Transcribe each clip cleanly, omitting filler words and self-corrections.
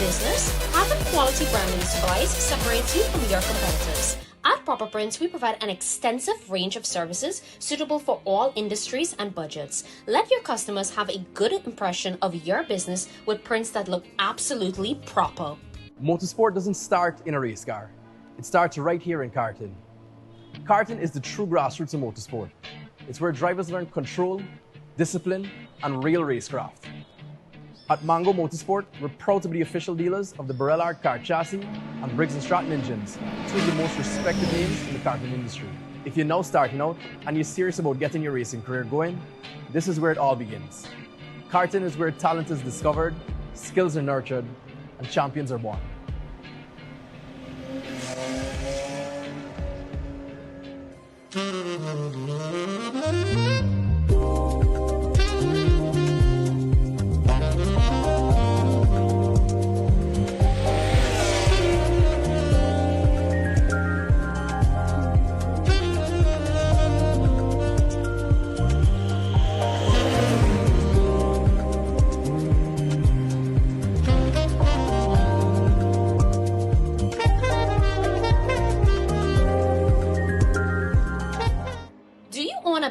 business, having quality branding supplies separates you from your competitors. At Proper Prints, we provide an extensive range of services suitable for all industries and budgets. Let your customers have a good impression of your business with prints that look absolutely proper. Motorsport doesn't start in a race car. It starts right here in Carton. Carton is the true grassroots of motorsport. It's where drivers learn control, discipline, and real racecraft. At Mango Motorsport, we're proud to be the official dealers of the Barellard car chassis and Briggs & Stratton engines, two of the most respected names in the karting industry. If you're now starting out and you're serious about getting your racing career going, this is where it all begins. Karting is where talent is discovered, skills are nurtured, and champions are born.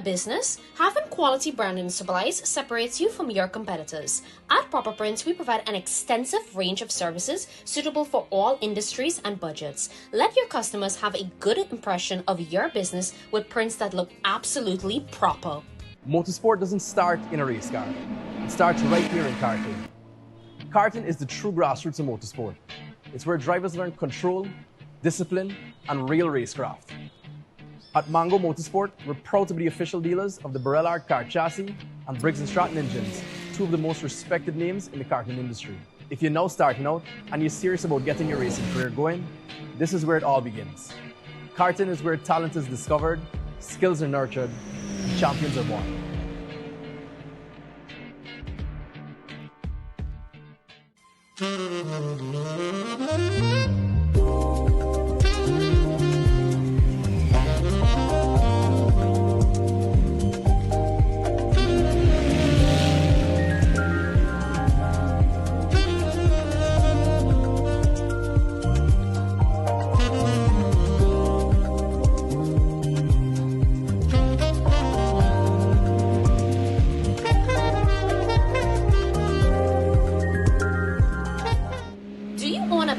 business? Having quality branding supplies separates you from your competitors. At Proper Prints, we provide an extensive range of services suitable for all industries and budgets. Let your customers have a good impression of your business with prints that look absolutely proper. Motorsport doesn't start in a race car. It starts right here in Carton. Carton is the true grassroots of motorsport. It's where drivers learn control, discipline, and real racecraft. At Mango Motorsport, we're proud to be the official dealers of the Barrel-Art car chassis and Briggs & Stratton engines, two of the most respected names in the karting industry. If you're now starting out and you're serious about getting your racing career going, this is where it all begins. Karting is where talent is discovered, skills are nurtured, and champions are born.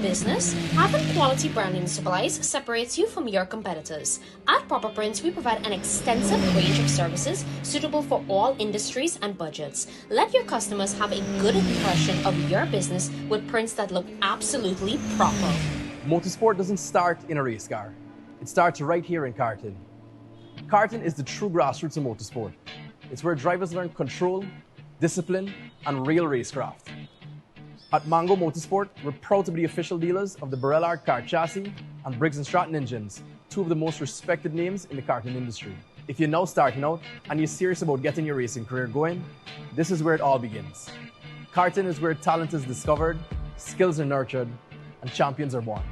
Business, having quality branding supplies separates you from your competitors. At Proper Prints, we provide an extensive range of services suitable for all industries and budgets. Let your customers have a good impression of your business with prints that look absolutely proper. Motorsport doesn't start in a race car. It starts right here in Carton. Carton is the true grassroots of motorsport. It's where drivers learn control, discipline, and real racecraft. At Mango Motorsport, we're proud to be the official dealers of the Barrel-Art car chassis and Briggs & Stratton engines, two of the most respected names in the karting industry. If you're now starting out and you're serious about getting your racing career going, this is where it all begins. Karting is where talent is discovered, skills are nurtured, and champions are born.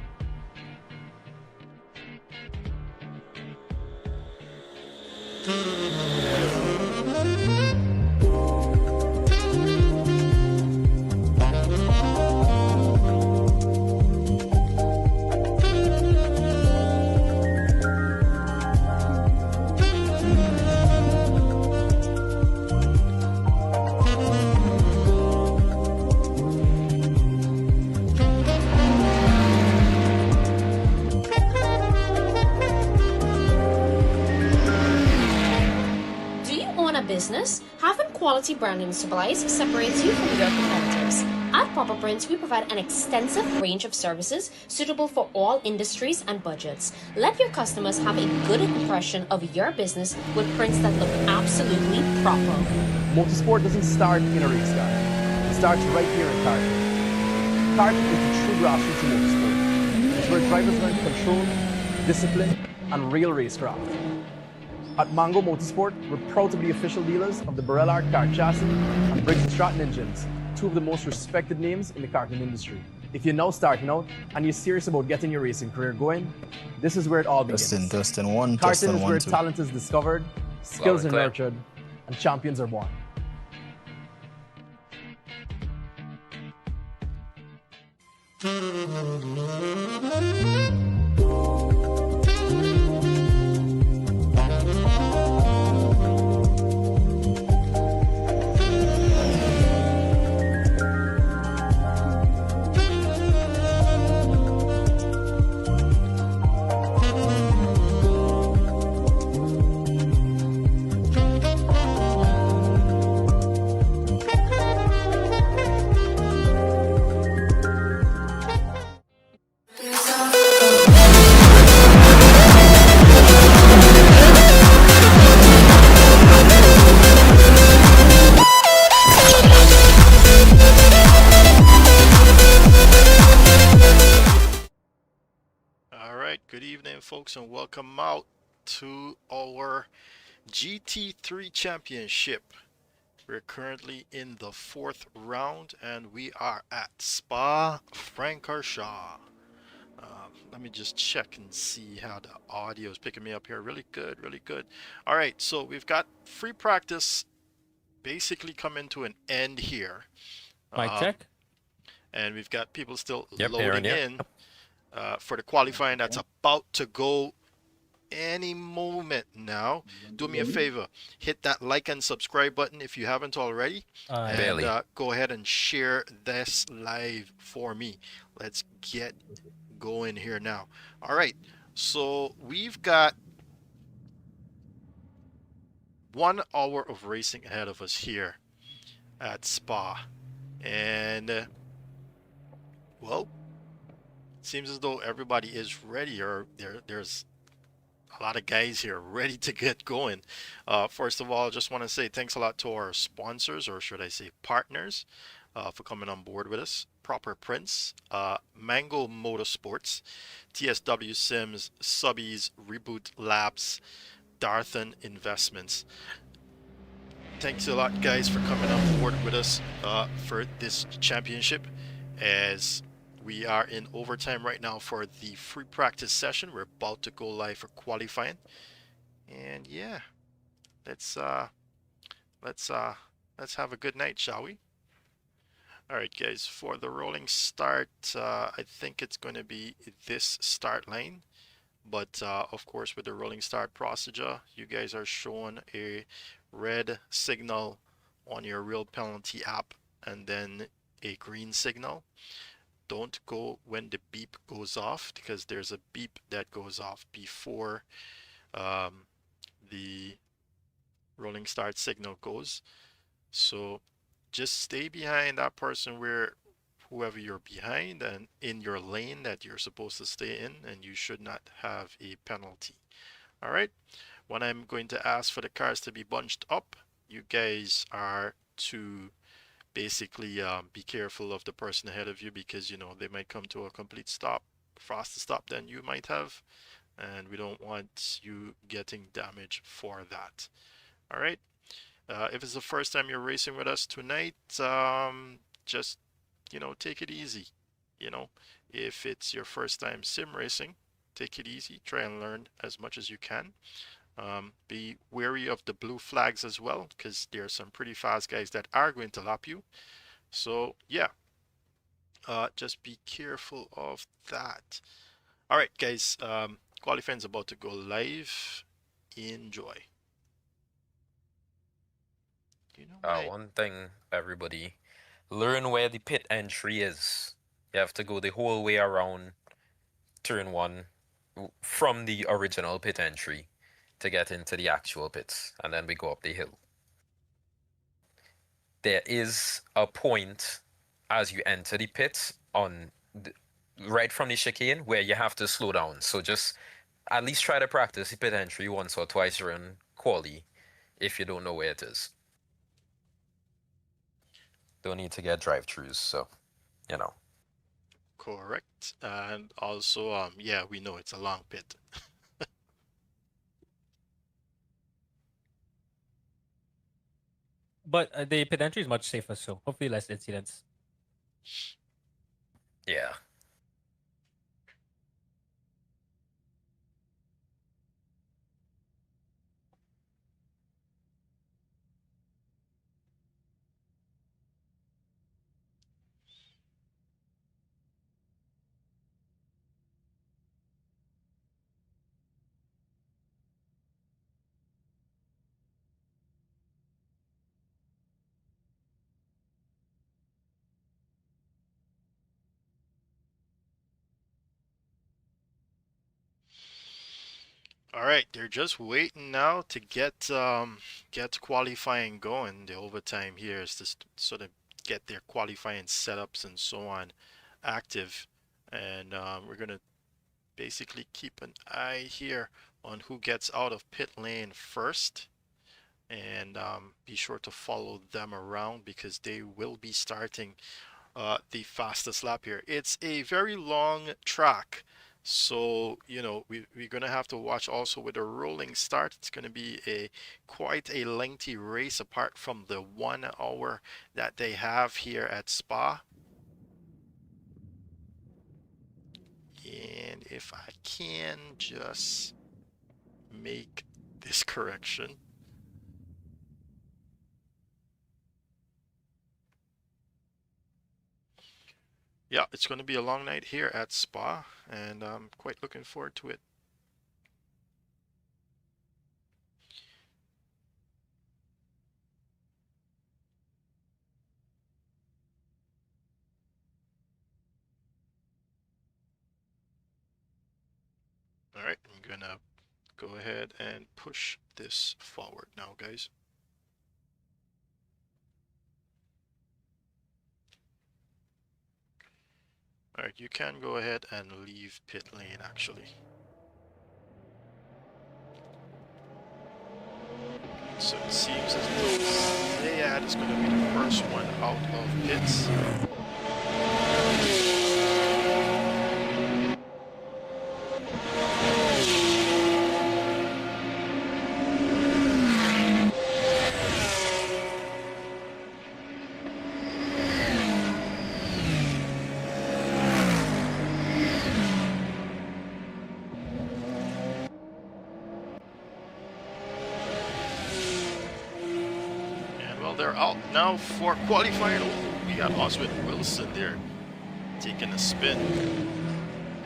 Business, having quality branding supplies separates you from your competitors. At Proper Prints, we provide an extensive range of services suitable for all industries and budgets. Let your customers have a good impression of your business with prints that look absolutely proper. Motorsport doesn't start in a race car. It starts right here in Carton. Carton is the true grassroots of motorsport. It's where drivers learn control, discipline, and real racecraft. At Mango Motorsport, we're proud to be the official dealers of the Barrel-Art car chassis and Briggs & Stratton engines, two of the most respected names in the karting industry. If you're now starting out and you're serious about getting your racing career going, this is where it all begins. Testing one, Karting is where two. talent is discovered, skills are nurtured, and champions are born. Good evening, folks, and welcome out to our GT3 championship. We're currently in the 4th round and we are at Spa-Francorchamps. Let me just check and see how the audio is picking me up here. Really good, really good. All right, so we've got free practice basically coming to an end here. Mic check. And we've got people still Yep, loading Aaron, in for the qualifying that's about to go any moment now. Do me a favor, hit that like and subscribe button if you haven't already, and Barely. go ahead and share this live for me. Let's get going here now. All right, so we've got 1 hour of racing ahead of us here at Spa, and well, it seems as though everybody is ready, or there's a lot of guys here ready to get going. First of all, I just want to say thanks a lot to our sponsors, or should I say partners, for coming on board with us. Proper Prince, Mango Motorsports, TSW Sims, Subbies, Reboot Labs, Darthan Investments. Thanks a lot, guys, for coming on board with us for this championship. As we are in overtime right now for the free practice session, we're about to go live for qualifying, and yeah, let's uh, let's have a good night, shall we? All right, guys. For the rolling start, I think it's going to be this start line. But of course, with the rolling start procedure, you guys are shown a red signal on your real penalty app and then a green signal. Don't go when the beep goes off, because there's a beep that goes off before the rolling start signal goes. So just stay behind that person, where whoever you're behind, and in your lane that you're supposed to stay in, and you should not have a penalty. All right, when I'm going to ask for the cars to be bunched up, you guys are to basically be careful of the person ahead of you, because you know they might come to a complete stop, faster stop than you might have, and we don't want you getting damage for that. All right, if it's the first time you're racing with us tonight, just take it easy. You know, if it's your first time sim racing, take it easy. Try and learn as much as you can. Be wary of the blue flags as well, because there are some pretty fast guys that are going to lap you. So yeah, just be careful of that. All right, guys. Qualifying's about to go live. Enjoy. You know what One thing, everybody, learn where the pit entry is. You have to go the whole way around turn one from the original pit entry to get into the actual pits, and then we go up the hill. There is a point as you enter the pits right from the chicane where you have to slow down. So just at least try to practice the pit entry once or twice during quali if you don't know where it is. Don't need to get drive-throughs, so you know. Correct. And also, yeah, we know it's a long pit. But the pit entry is much safer, so hopefully less incidents. Yeah. All right, they're just waiting now to get qualifying going. The overtime here is to sort of get their qualifying setups and so on active, and we're gonna basically keep an eye here on who gets out of pit lane first, and be sure to follow them around, because they will be starting the fastest lap here. It's a very long track, so we're gonna have to watch also with a rolling start. It's gonna be quite a lengthy race, apart from the 1 hour that they have here at Spa. And if I can just make this correction. Yeah, it's going to be a long night here at Spa, and I'm quite looking forward to it. ahead and push this forward now, guys. All right, you can go ahead and leave pit lane actually. So it seems as though Zayad is going to be the first one out of pits. They're out now for qualifying. Oh, we got Oswald Wilson there taking a spin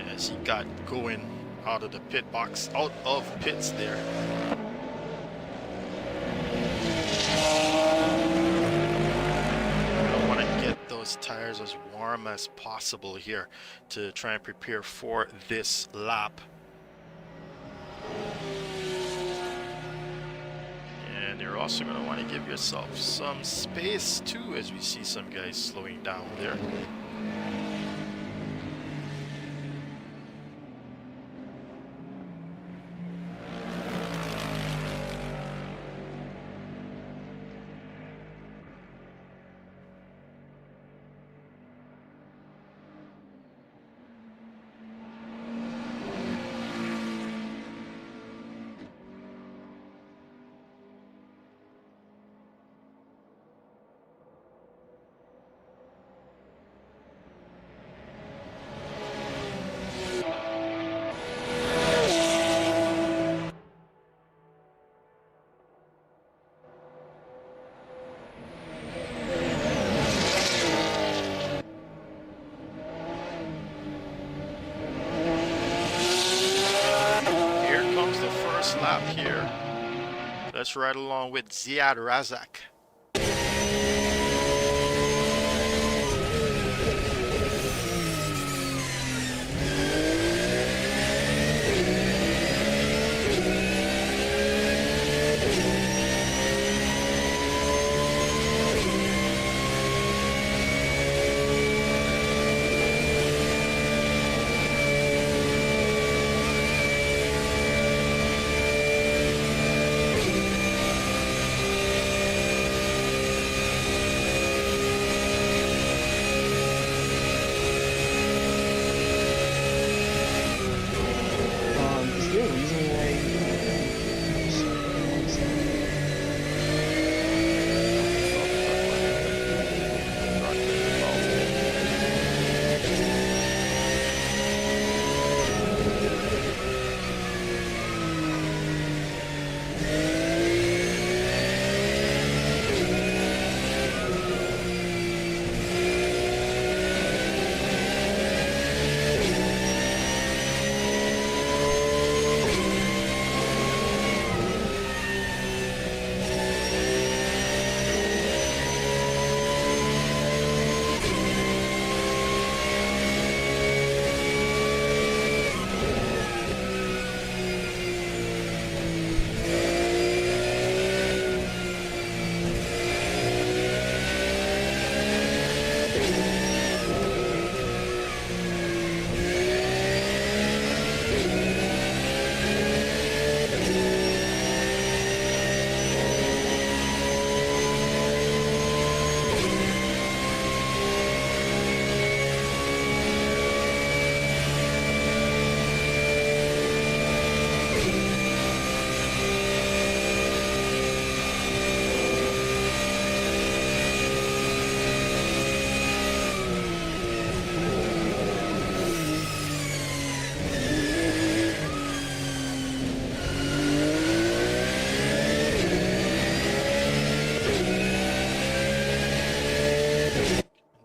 as he got going out of the pit box, out of pits there. I want to get those tires as warm as possible here to try and prepare for this lap. And you're also going to want to give yourself some space too, as we see some guys slowing down there. Lap here. Let's ride along with Ziad Razak.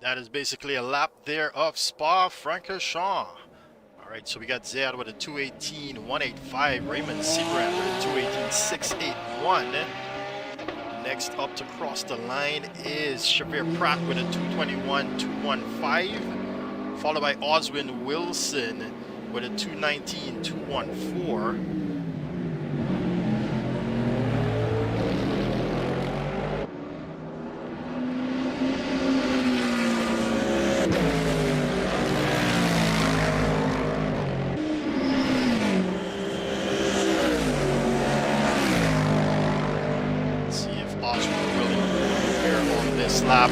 That is basically a lap there of Spa-Francorchamps. All right, so we got Zayad with a 218.185, Raymond Seabrand with a 218.681. Next up to cross the line is Shavir Pratt with a 221.215, followed by Oswin Wilson with a 219.214. this lap.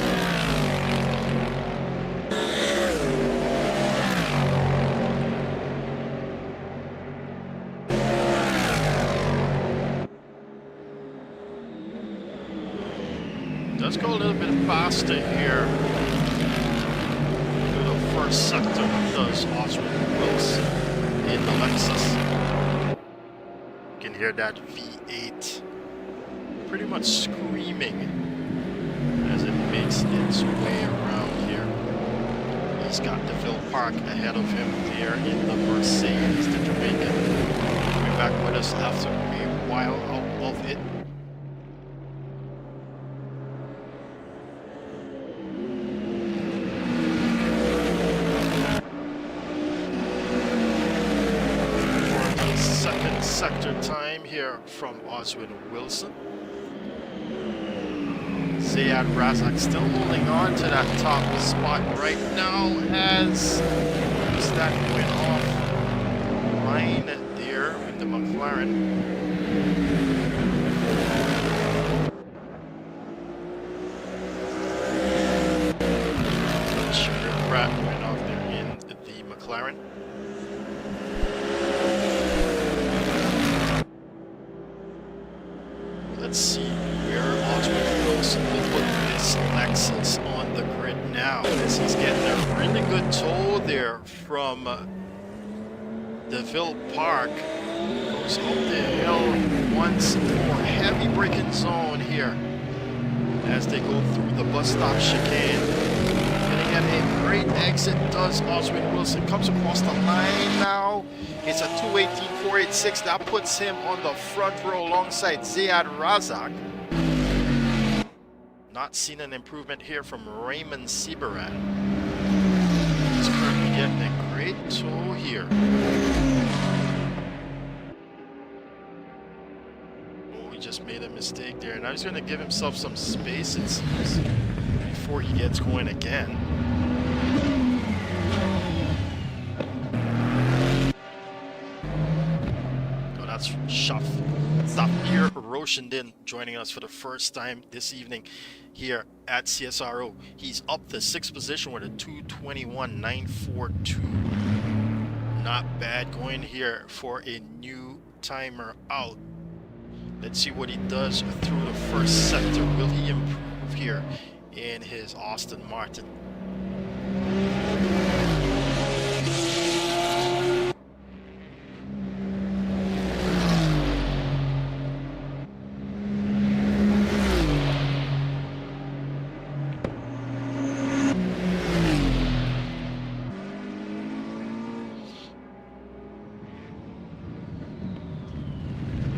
Let's go a little bit faster here. Through the first sector does Oswald Wilson in the Lexus. You can hear that V8 pretty much screaming as it makes its way around here. He's got DeVille Park ahead of him there in the Mercedes, the Jamaican. Coming back with us after a while out of it. Sector time here from Oswin Wilson. Zayad Razak still holding on to that top spot right now as that went off line there with the McLaren. Pratt went off there in the McLaren. Let's see where Oswald Wilson will put this Lexus on the grid now, as he's getting a really good tow there from DeVille Park. Goes up the hill once more. Heavy braking zone here as they go through the bus stop chicane. Getting at a great exit does Oswald Wilson. Comes across the line now. It's a 218.486. That puts him on the front row alongside Zayad Razak. Not seen an improvement here from Raymond Sibaran. He's currently getting a great tow here. Oh, he just made a mistake there. Now he's going to give himself some space, it seems, before he gets going again. Safir Roshandin joining us for the first time this evening here at CSRO. He's up the 6th position with a 221.942. Not bad going here for a new timer out. Let's see what he does through the first sector. Will he improve here in his Aston Martin?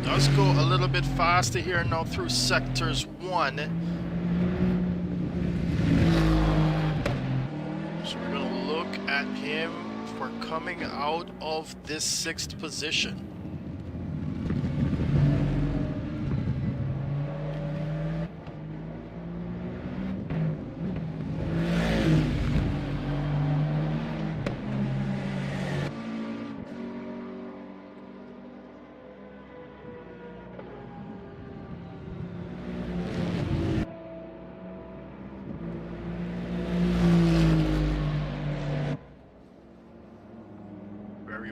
Let's go a little bit faster here now through sectors 1. So we're going to look at him for coming out of this 6th position.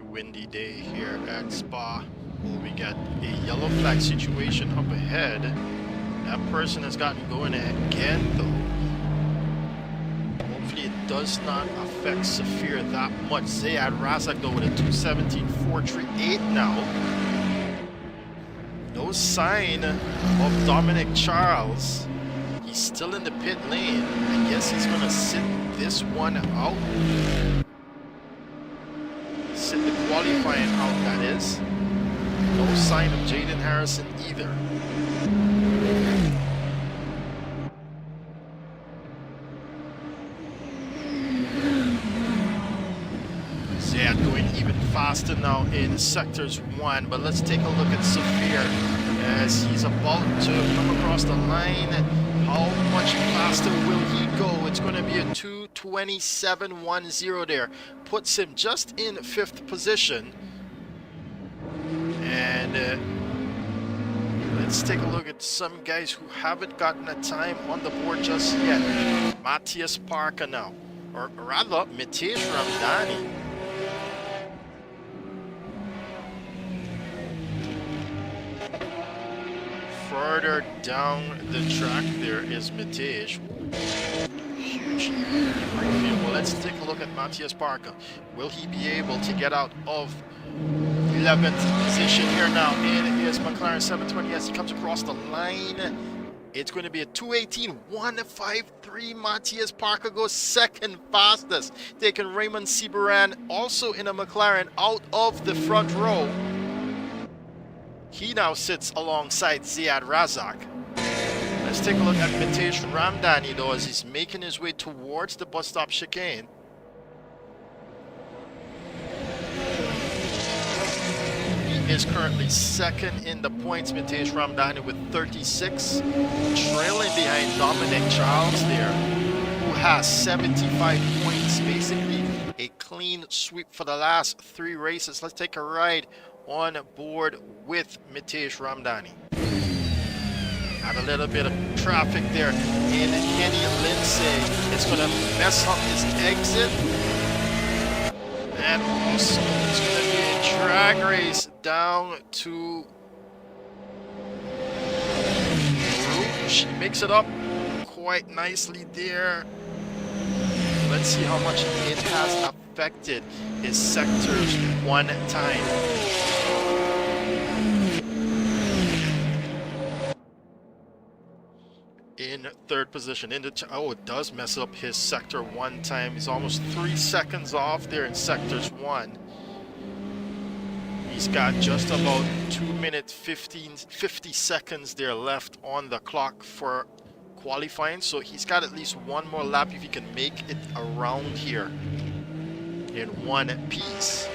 Windy day here at Spa. Well, we got a yellow flag situation up ahead. That person has gotten going again though. Hopefully it does not affect Safir that much. Zayad Razak though with a 217.438 now. No sign of Dominic Charles. He's still in the pit lane. I guess he's gonna sit this one out. Sit the qualifying out, that is. No sign of Jaden Harrison either. Zayad going even faster now in sectors 1, but let's take a look at Safir as he's about to come across the line. How much faster will he go? It's going to be a 2:27.10 there. Puts him just in 5th position. And let's let's take a look at some guys who haven't gotten a time on the board just yet. Matthias Parker now, or rather Mitesh Ramdani. Further down the track there is Mitesh. Huge right field. Well, let's take a look at Matthias Parker. Will he be able to get out of 11th position here now in his McLaren 720 as he comes across the line? It's going to be a 2:18.153. Matthias Parker goes second fastest, taking Raymond Seabaran, also in a McLaren, out of the front row. He now sits alongside Ziad Razak. Let's take a look at Mitesh Ramdani though as he's making his way towards the bus stop chicane. He is currently second in the points, Mitesh Ramdani with 36, trailing behind Dominic Charles there, who has 75 points, basically a clean sweep for the last 3 races. Let's take a ride on board with Mitesh Ramdani. Had a little bit of traffic there in Kenny Lindsay. It's going to mess up his exit. And also it's going to be a drag race down to Rouge. He makes it up quite nicely there. Let's see how much it has affected his sector's 1 time. In 3rd position, it does mess up his sector 1 time. He's almost 3 seconds off there in sectors 1. He's got just about 2 minutes 50 seconds there left on the clock for qualifying, so he's got at least 1 more lap if he can make it around here in 1 piece.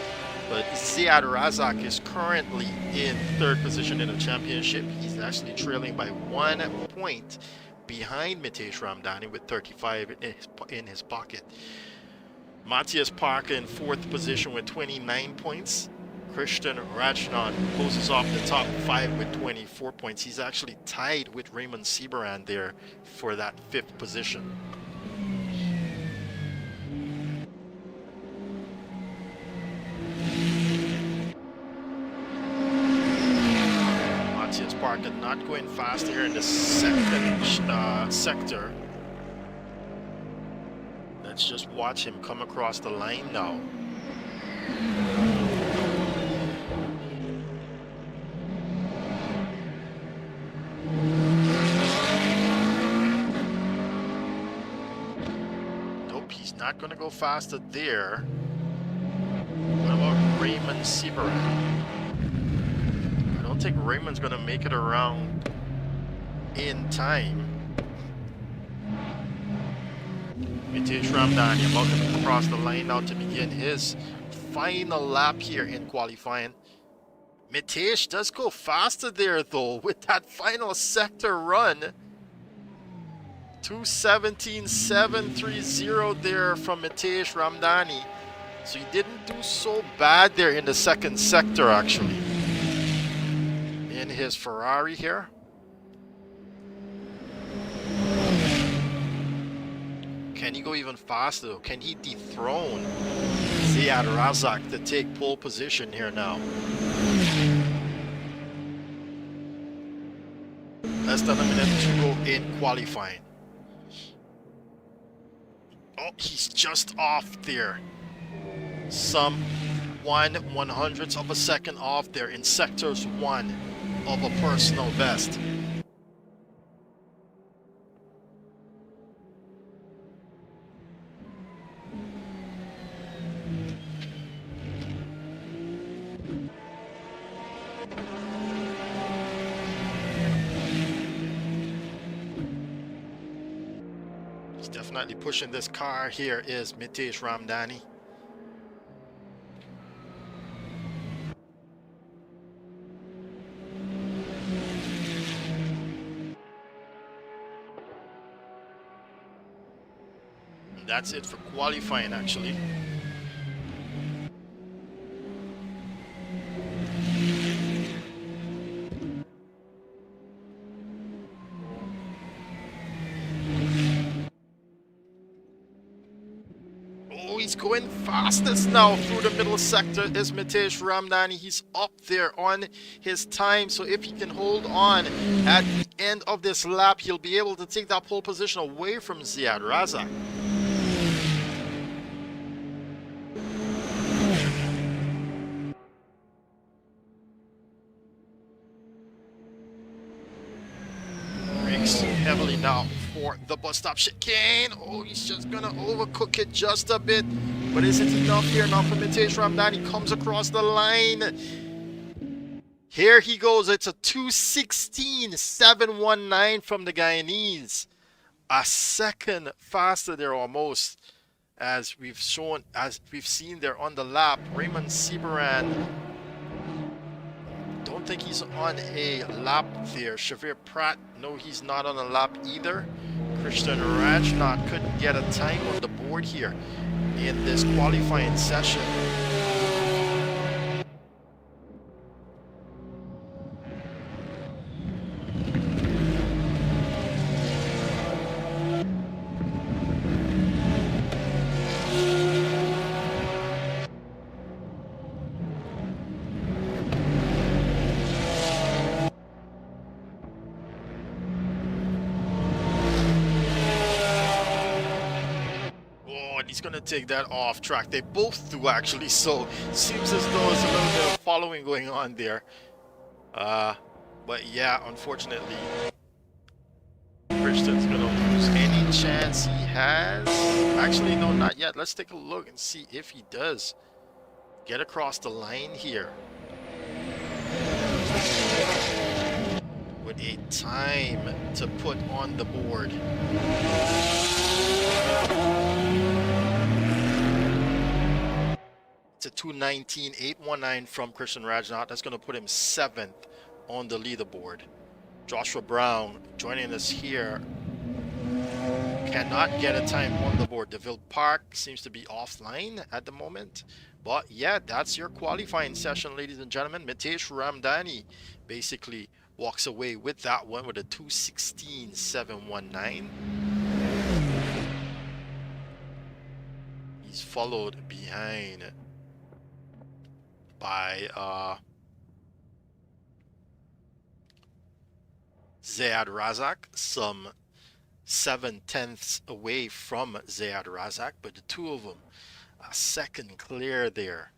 But Ziad Razak is currently in 3rd position in the championship. He's actually trailing by 1 point behind Mitesh Ramdani with 35 in his pocket. Matthias Parker in 4th position with 29 points. Christian Rajnan closes off the top 5 with 24 points. He's actually tied with Raymond Seabaran there for that 5th position. Matthias Parker not going fast here in the 2nd sector. Let's just watch him come across the line now. Nope, he's not going to go faster there. What about Raymond Seabaran? I don't think Raymond's going to make it around in time. Mitesh Ramdani about to move across the line now to begin his final lap here in qualifying. Mitesh does go faster there though with that final sector run. 2:17.730 there from Mitesh Ramdani. So he didn't do so bad there in the 2nd sector actually. In his Ferrari here. Can he go even faster though? Can he dethrone Ziad Razak to take pole position here now? Less than a minute to go in qualifying. Oh, he's just off there. Some 1/100th of a second off there in sectors 1 of a personal best. Definitely pushing this car here is Mitesh Ramdani. And that's it for qualifying actually. he's going fastest now through the middle sector is Mitesh Ramdani. He's up there on his time, so if he can hold on at the end of this lap, he'll be able to take that pole position away from Ziad Razak. Brakes heavily now for the bus stop chicane. Oh, he's just gonna overcook it just a bit. But is it enough here now for Mitesh Ramdani? Comes across the line. Here he goes. It's a 2:16.719 from the Guyanese. A second faster there almost. As we've seen there on the lap. Raymond Sibaran. Don't think he's on a lap there. Shavir Pratt, no, he's not on a lap either. Christian Rajnath couldn't get a time on the board here in this qualifying session. He's gonna take that off track. They both do actually, so seems as though there's a little bit of following going on there. But yeah, unfortunately, Christian's gonna lose any chance he has. Actually, no, not yet. Let's take a look and see if he does get across the line here with a time to put on the board. It's a 2:19.819 from Christian Rajnath. That's going to put him 7th on the leaderboard. Joshua Brown joining us here. Cannot get a time on the board. DeVille Park seems to be offline at the moment. But yeah, that's your qualifying session, ladies and gentlemen. Mitesh Ramdani basically walks away with that one with a 2:16.719. He's followed behind by Ziad Razak, some 7/10ths away from Ziad Razak, but the two of them a second clear there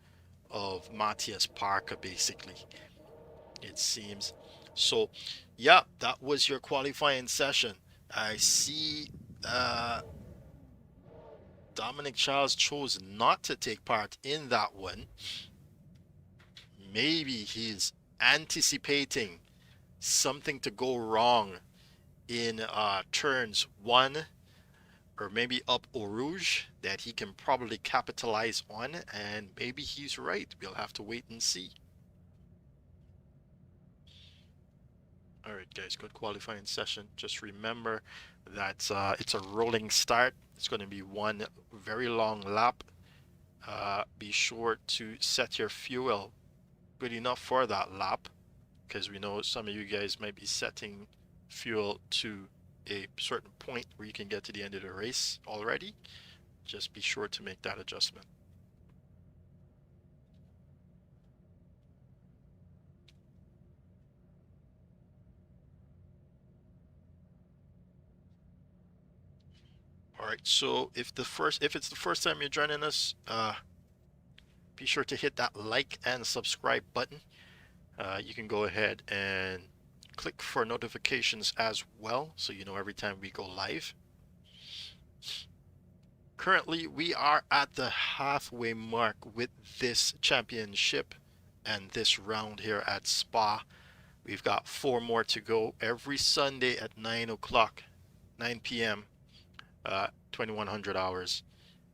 of Matthias Parker, basically, it seems. So yeah, that was your qualifying session. I see Dominic Charles chose not to take part in that one. Maybe he's anticipating something to go wrong in turns 1 or maybe up Eau Rouge that he can probably capitalize on, and maybe he's right. We'll have to wait and see. All right, guys, good qualifying session. Just remember that it's a rolling start. It's going to be one very long lap. Be sure to set your fuel good enough for that lap, because we know some of you guys might be setting fuel to a certain point where you can get to the end of the race already. Just be sure to make that adjustment. All right, so if it's the first time you're joining us, be sure to hit that like and subscribe button. You can go ahead and click for notifications as well, so you know every time we go live. Currently, we are at the halfway mark with this championship and this round here at Spa. We've got 4 more to go. Every Sunday at 9 p.m. 2100 hours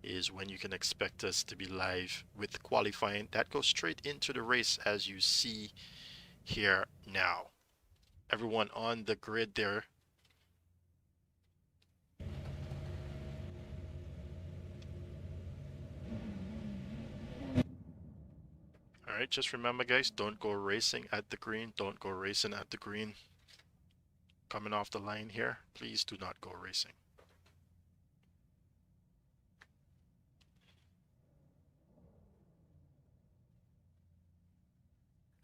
is when you can expect us to be live with qualifying. That goes straight into the race, as you see here now. Everyone on the grid there. All right, just remember, guys, don't go racing at the green. Don't go racing at the green. Coming off the line here, please do not go racing.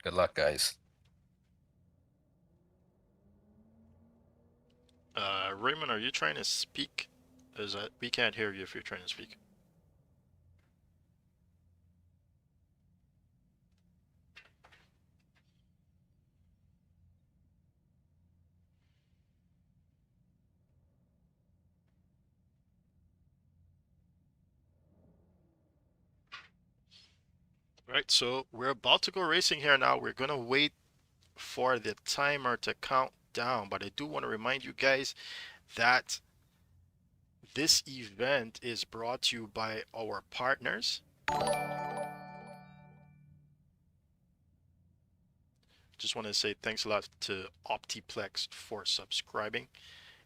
Good luck, guys. Raymond, are you trying to speak? We can't hear you if you're trying to speak. Right, so we're about to go racing here now. We're gonna wait for the timer to count down, but I do want to remind you guys that this event is brought to you by our partners. Just want to say thanks a lot to Optiplex for subscribing,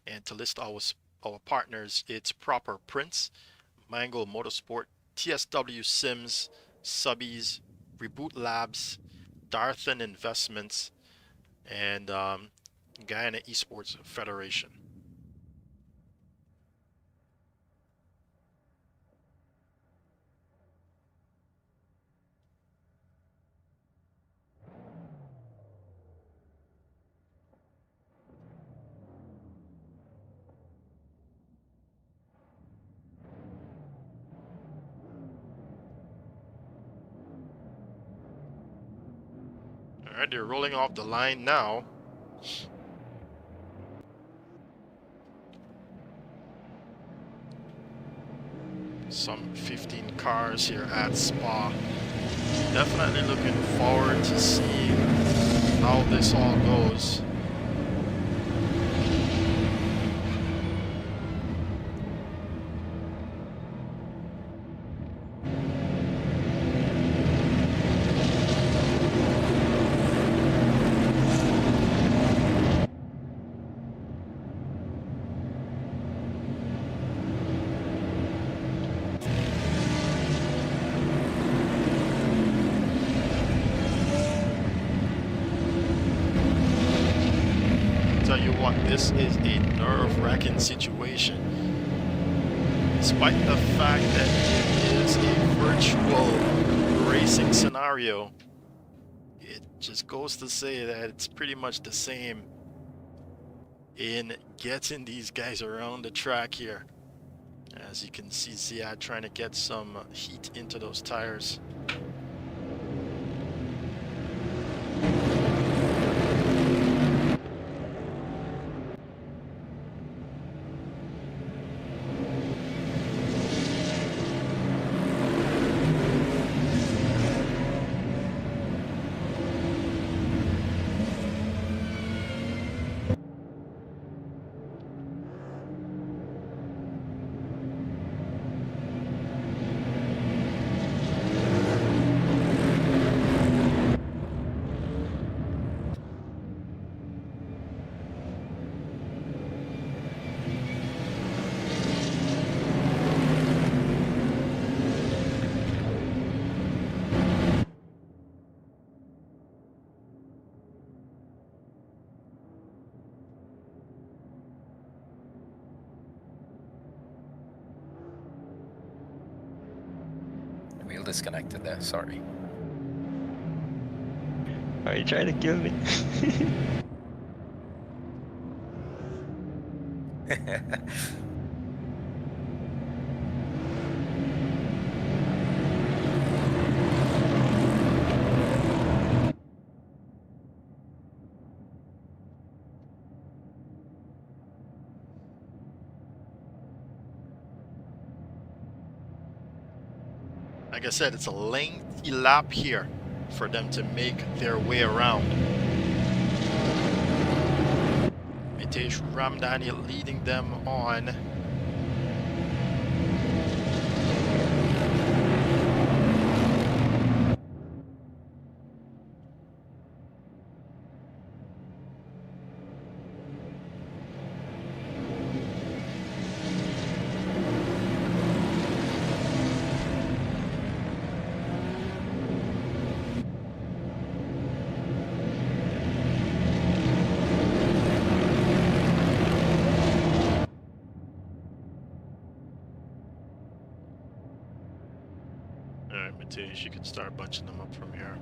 and to list our partners, it's Proper Prints, Mango Motorsport, TSW Sims, Subbies, Reboot Labs, Darthan Investments, and Guyana Esports Federation. All right, they're rolling off the line now. Some 15 cars here at Spa. Definitely looking forward to seeing how this all goes. Tell you what, this is a nerve-wracking situation. Despite the fact that it is a virtual racing scenario, it just goes to say that it's pretty much the same in getting these guys around the track here. As you can see, Ziad trying to get some heat into those tires. Wheel disconnected there, sorry. Are you trying to kill me? Like I said, it's a lengthy lap here for them to make their way around. Mitesh Ramdani leading them on. Alright, Mitesh, you can start bunching them up from here.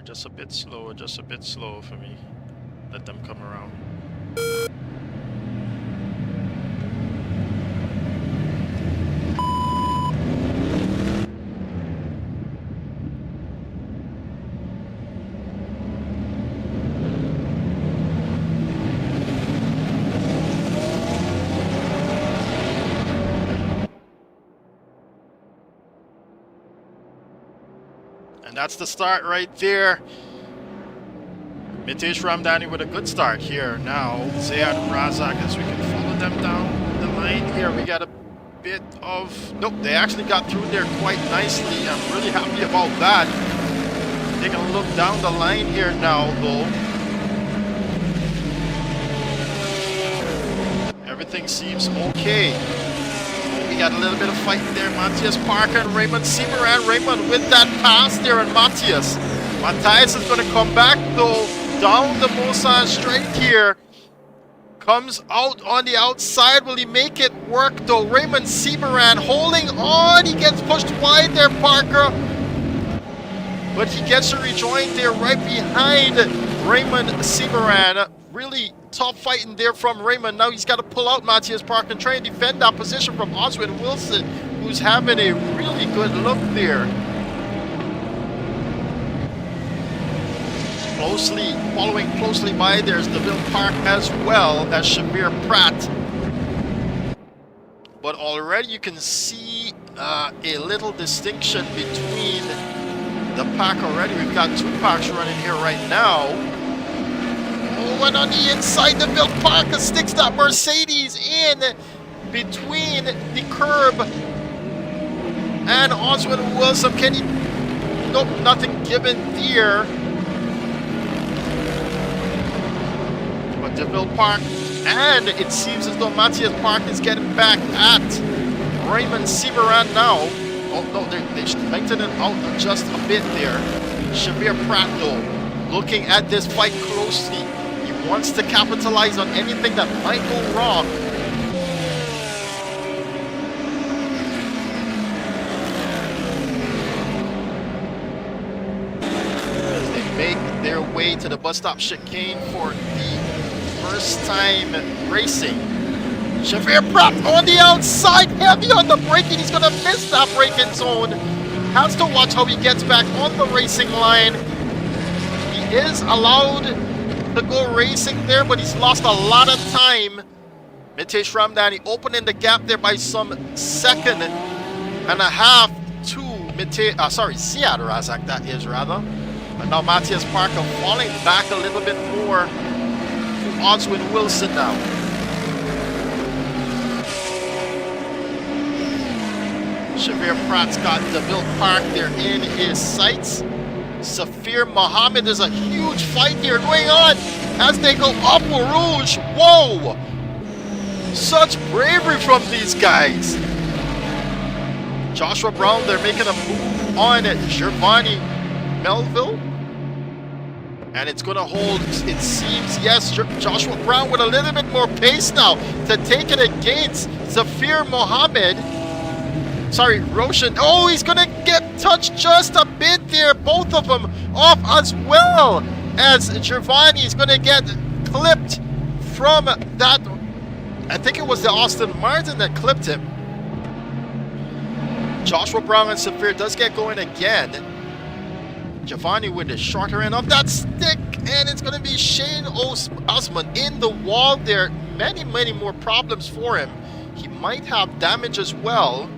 just a bit slower for me. Let them come around. And that's the start right there. Mitesh Ramdhani with a good start here. Now, Zayad Razak, as we can follow them down the line here. We got a bit of... Nope, they actually got through there quite nicely. I'm really happy about that. Taking a look down the line here now, though. Everything seems okay. We got a little bit of fight there. Matthias Parker and Raymond Seamer. Raymond with that pass there, and Matthias. Matthias is going to come back, though. Down the Mosan straight here. Comes out on the outside. Will he make it work though? Raymond Seameran holding on. He gets pushed wide there, Parker. But he gets to rejoin there right behind Raymond Seameran. Really tough fighting there from Raymond. Now he's got to pull out Matthias Parker and try and defend that position from Oswin Wilson, who's having a really good look there. Following closely by, there's DeVille Park as well as Shabir Pratt. But already you can see a little distinction between the pack already. We've got two packs running here right now. Oh, and on the inside, DeVille Park sticks that Mercedes in between the curb and Oswin Wilson. Can he? Nope, nothing given there. DeVille Park, and it seems as though Matthias Park is getting back at Raymond Seameran now. Oh no, they lengthened it out just a bit there. Shabir Pratt though, looking at this fight closely. He wants to capitalize on anything that might go wrong. As they make their way to the bus stop chicane for the first time racing. Shavir Pratt on the outside, heavy on the braking. He's going to miss that braking zone. Has to watch how he gets back on the racing line. He is allowed to go racing there, but he's lost a lot of time. Mitesh Ramdhani opening the gap there by some second and a half to Ziad Razak, that is rather. And now Matthias Parker falling back a little bit more. Oswin Wilson now. Shavir Pratt's got DeVille Park there in his sights. Safir Mohammed, there's a huge fight here going on as they go up Rouge. Whoa! Such bravery from these guys. Joshua Brown, they're making a move on it. Giovanni Melville. And it's going to hold, it seems, yes, Joshua Brown with a little bit more pace now to take it against Zafir Mohammed. Sorry, Roshan. Oh, he's going to get touched just a bit there. Both of them off as well as Giovanni is going to get clipped from that. I think it was the Austin Martin that clipped him. Joshua Brown and Zafir does get going again. Giovanni with the shorter end of that stick, and it's going to be Shane Osman in the wall there. Many more problems for him. He might have damage as well.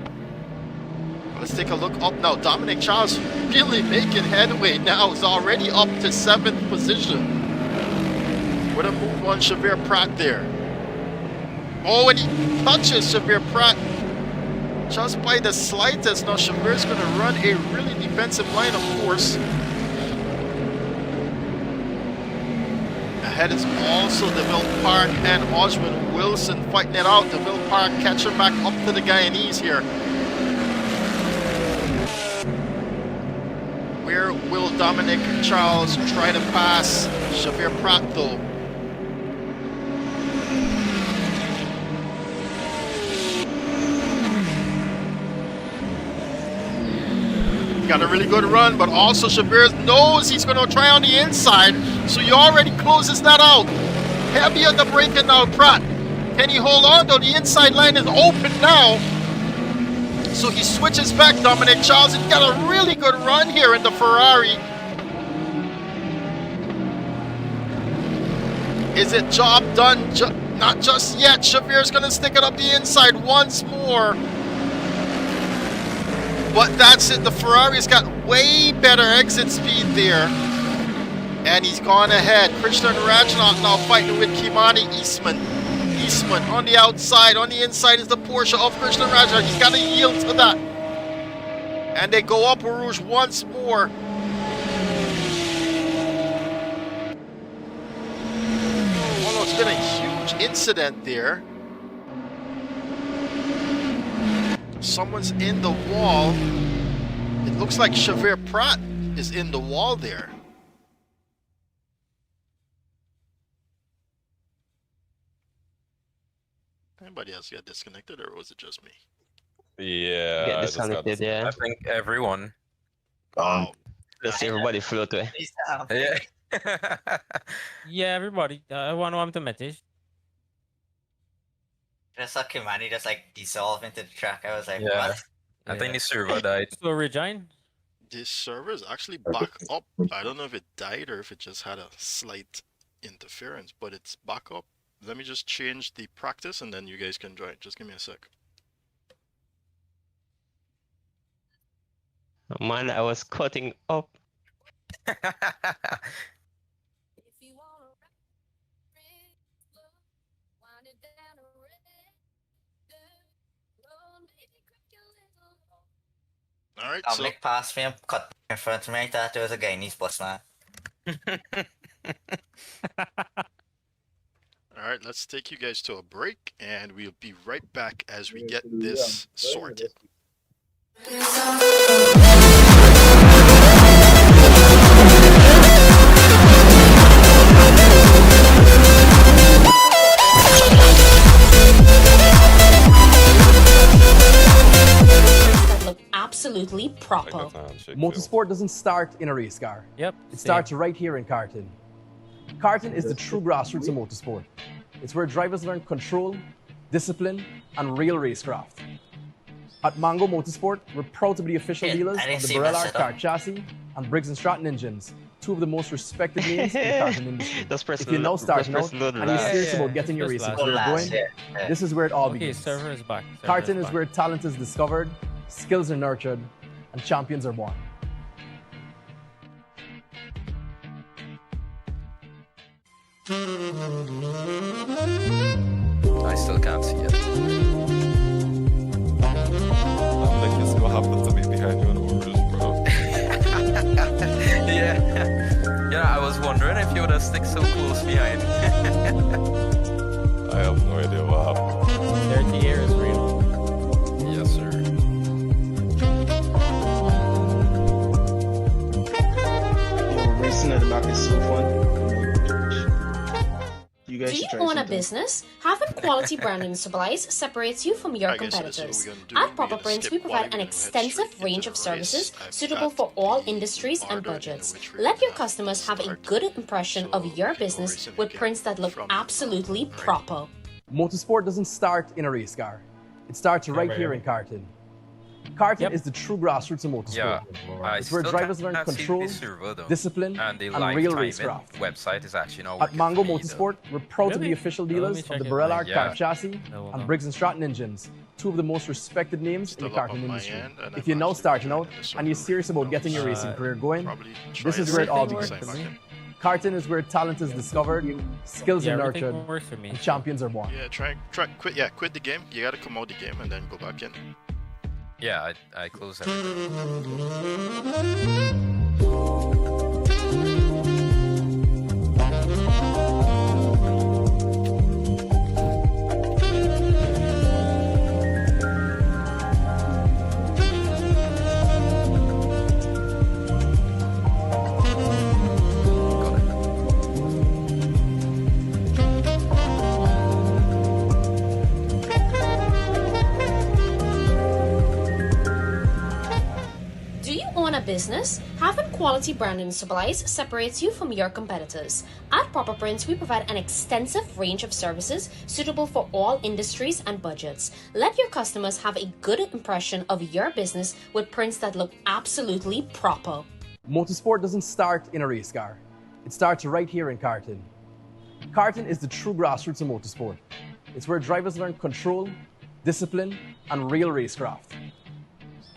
Let's take a look up now. Dominic Charles really making headway now. He's already up to 7th position. With a move on Shavir Pratt there. Oh, and he touches Shavir Pratt just by the slightest. Now Shavir's going to run a really defensive line, of course. Ahead is also DeVille Park and Oswin Wilson fighting it out. DeVille Park catching back up to the Guyanese here. Where will Dominic Charles try to pass Shavir Pratt though? got a really good run, but also Chavez knows he's going to try on the inside, so he already closes that out. Heavy on the braking now, Pratt. Can he hold on though? The inside line is open now. So he switches back, Dominic Charles. He got a really good run here in the Ferrari. Is it job done? Not just yet. Chavez going to stick it up the inside once more. But that's it. The Ferrari's got way better exit speed there. And he's gone ahead. Christian Rajnath now fighting with Kimani Eastman. Eastman on the outside. On the inside is the Porsche of Christian Rajnath. He's got to yield to that. And they go up Rouge once more. Oh, it's been a huge incident there. Someone's in the wall. It looks like Chavez Pratt is in the wall there. Anybody else got disconnected, or was it just me? Yeah, Get I just got disconnected, yeah. I think everyone. Oh, Let's see everybody float away. Yeah. Yeah, everybody. I want to message. Just saw Kimani just like dissolve into the track. I was like, Yeah. what? I think the server died. So rejoin. this server is actually back up. I don't know if it died or if it just had a slight interference, but it's back up. Let me just change the practice and then you guys can join. Just give me a sec. Man, I was cutting up. Alright, so Dominic passed me and cut in front of me. I thought there was a guy in his bus, man. alright, let's take you guys to a break and we'll be right back as we get this sorted. That look absolutely proper. Motorsport doesn't start in a race car. Yep. It starts right here in Carton. Carton is the true grassroots of motorsport. It's where drivers learn control, discipline, and real racecraft. At Mango Motorsport, we're proud to be the official Yeah, dealers I didn't of the see that Barella setup. car chassis and Briggs & Stratton engines, two of the most respected names in the Carton industry. Just press If you're the- now just starting press out load and you're last. serious Yeah, about getting your just racing press career last, going, yeah. this is where it all Okay, begins. server is back. Server Carton is back. where talent is discovered, skills are nurtured, and champions are born. I still can't see it. I'm like, this what happened to me behind you on Orange, bro. Yeah. Yeah, I was wondering if you would have stick so close behind. I have no idea what happened. Dirty air is real. Yes, sir. Yo, racing at the back is so fun. You guys Do should you try own a something. business? Having quality branding supplies separates you from your I guess that's what competitors. we're gonna do. At We're Proper gonna Prints, skip we provide quality, an we're gonna head extensive straight range into of the services race. I've suitable got for all the industries and order in budgets. which we're Let your gonna customers have a start. good impression of So, your we'll business race and with begin prints that look from the absolutely top, right? proper. Motorsport doesn't start in a race car. It starts right here in Carton. Carton Yep. is the true grassroots of motorsport. Yeah. I It's where still drivers learn can't see control, the server, though. discipline, And the and live real timing racecraft. website is actually now At working Mango for me, though. Motorsport, we're proud to be Really? official Let me dealers of check the it. Barella Yeah. car chassis No, and no. Briggs & Stratton engines, two of the most respected names in Still the up Carton on my industry. end, and If I'm you're now actually starting out joining the and you're server serious about getting your Uh, racing career going, Probably this is try where and it all Everything begins. works sign for back me. in. Carton is where talent is discovered, skills Yeah, are everything nurtured, works for me. and champions are born. Yeah, quit the game. You gotta come out the game and then go back in. Yeah, I closed everything. Got it. Do Do you own a business? Having quality branding supplies separates you from your competitors. At Proper Prints, we provide an extensive range of services suitable for all industries and budgets. Let your customers have a good impression of your business with prints that look absolutely proper. Motorsport doesn't start in a race car. It starts right here in Carton. Carton is the true grassroots of motorsport. It's where drivers learn control, discipline, and real racecraft.